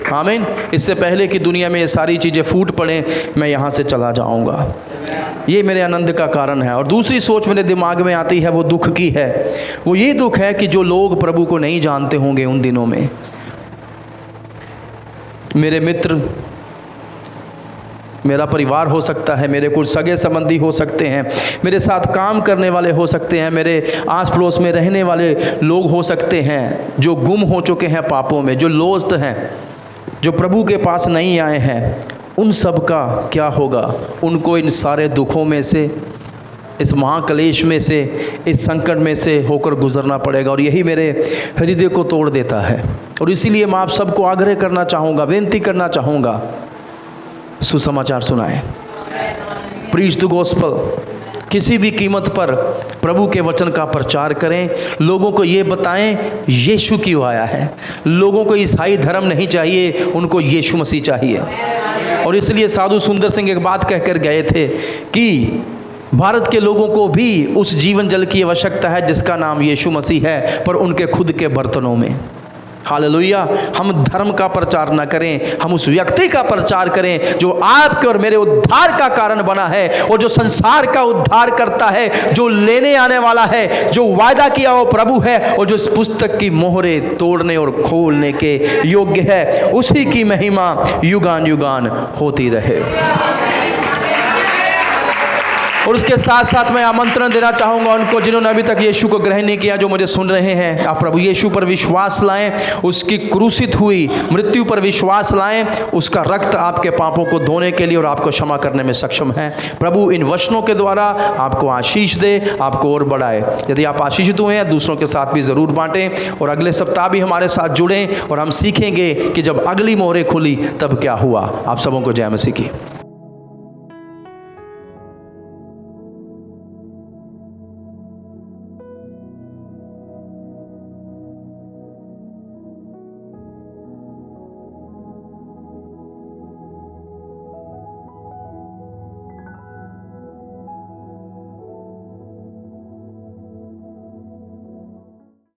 आमीन। इससे पहले कि दुनिया में ये सारी चीज़ें फूट पड़ें मैं यहाँ से चला जाऊँगा, ये मेरे आनंद का कारण है। और दूसरी सोच मेरे दिमाग में आती है वो दुख की है। वो ये दुख है कि जो लोग प्रभु को नहीं जानते होंगे उन दिनों में, मेरे मित्र, मेरा परिवार हो सकता है, मेरे कुछ सगे संबंधी हो सकते हैं, मेरे साथ काम करने वाले हो सकते हैं, मेरे आस पड़ोस में रहने वाले लोग हो सकते हैं जो गुम हो चुके हैं पापों में, जो लॉस्ट हैं, जो प्रभु के पास नहीं आए हैं। उन सब का क्या होगा? उनको इन सारे दुखों में से, इस महाक्लेश में से, इस संकट में से होकर गुजरना पड़ेगा और यही मेरे हृदय को तोड़ देता है। और इसीलिए मैं आप सबको आग्रह करना चाहूँगा, विनती करना चाहूँगा, सुसमाचार सुनाएं, प्रीच द गॉस्पेल। किसी भी कीमत पर प्रभु के वचन का प्रचार करें, लोगों को ये बताएं यीशु क्यों आया है। लोगों को ईसाई धर्म नहीं चाहिए, उनको यीशु मसीह चाहिए। और इसलिए साधु सुंदर सिंह एक बात कहकर गए थे कि भारत के लोगों को भी उस जीवन जल की आवश्यकता है जिसका नाम यीशु मसीह है, पर उनके खुद के बर्तनों में। हालेलुया। हम धर्म का प्रचार ना करें, हम उस व्यक्ति का प्रचार करें जो आपके और मेरे उद्धार का कारण बना है और जो संसार का उद्धार करता है, जो लेने आने वाला है, जो वायदा किया वो प्रभु है और जो इस पुस्तक की मोहरें तोड़ने और खोलने के योग्य है। उसी की महिमा युगान युगान होती रहे। और उसके साथ साथ मैं आमंत्रण देना चाहूँगा उनको जिन्होंने अभी तक यीशु को ग्रहण नहीं किया, जो मुझे सुन रहे हैं, आप प्रभु यीशु पर विश्वास लाएं, उसकी क्रूसित हुई मृत्यु पर विश्वास लाएं। उसका रक्त आपके पापों को धोने के लिए और आपको क्षमा करने में सक्षम है। प्रभु इन वचनों के द्वारा आपको आशीष दे, आपको और बढ़ाए। यदि आप आशीषित हुए हैं दूसरों के साथ भी ज़रूर बांटें और अगले सप्ताह भी हमारे साथ जुड़ें और हम सीखेंगे कि जब अगली मोहरें खुली तब क्या हुआ। आप सबों को जय मसीह की।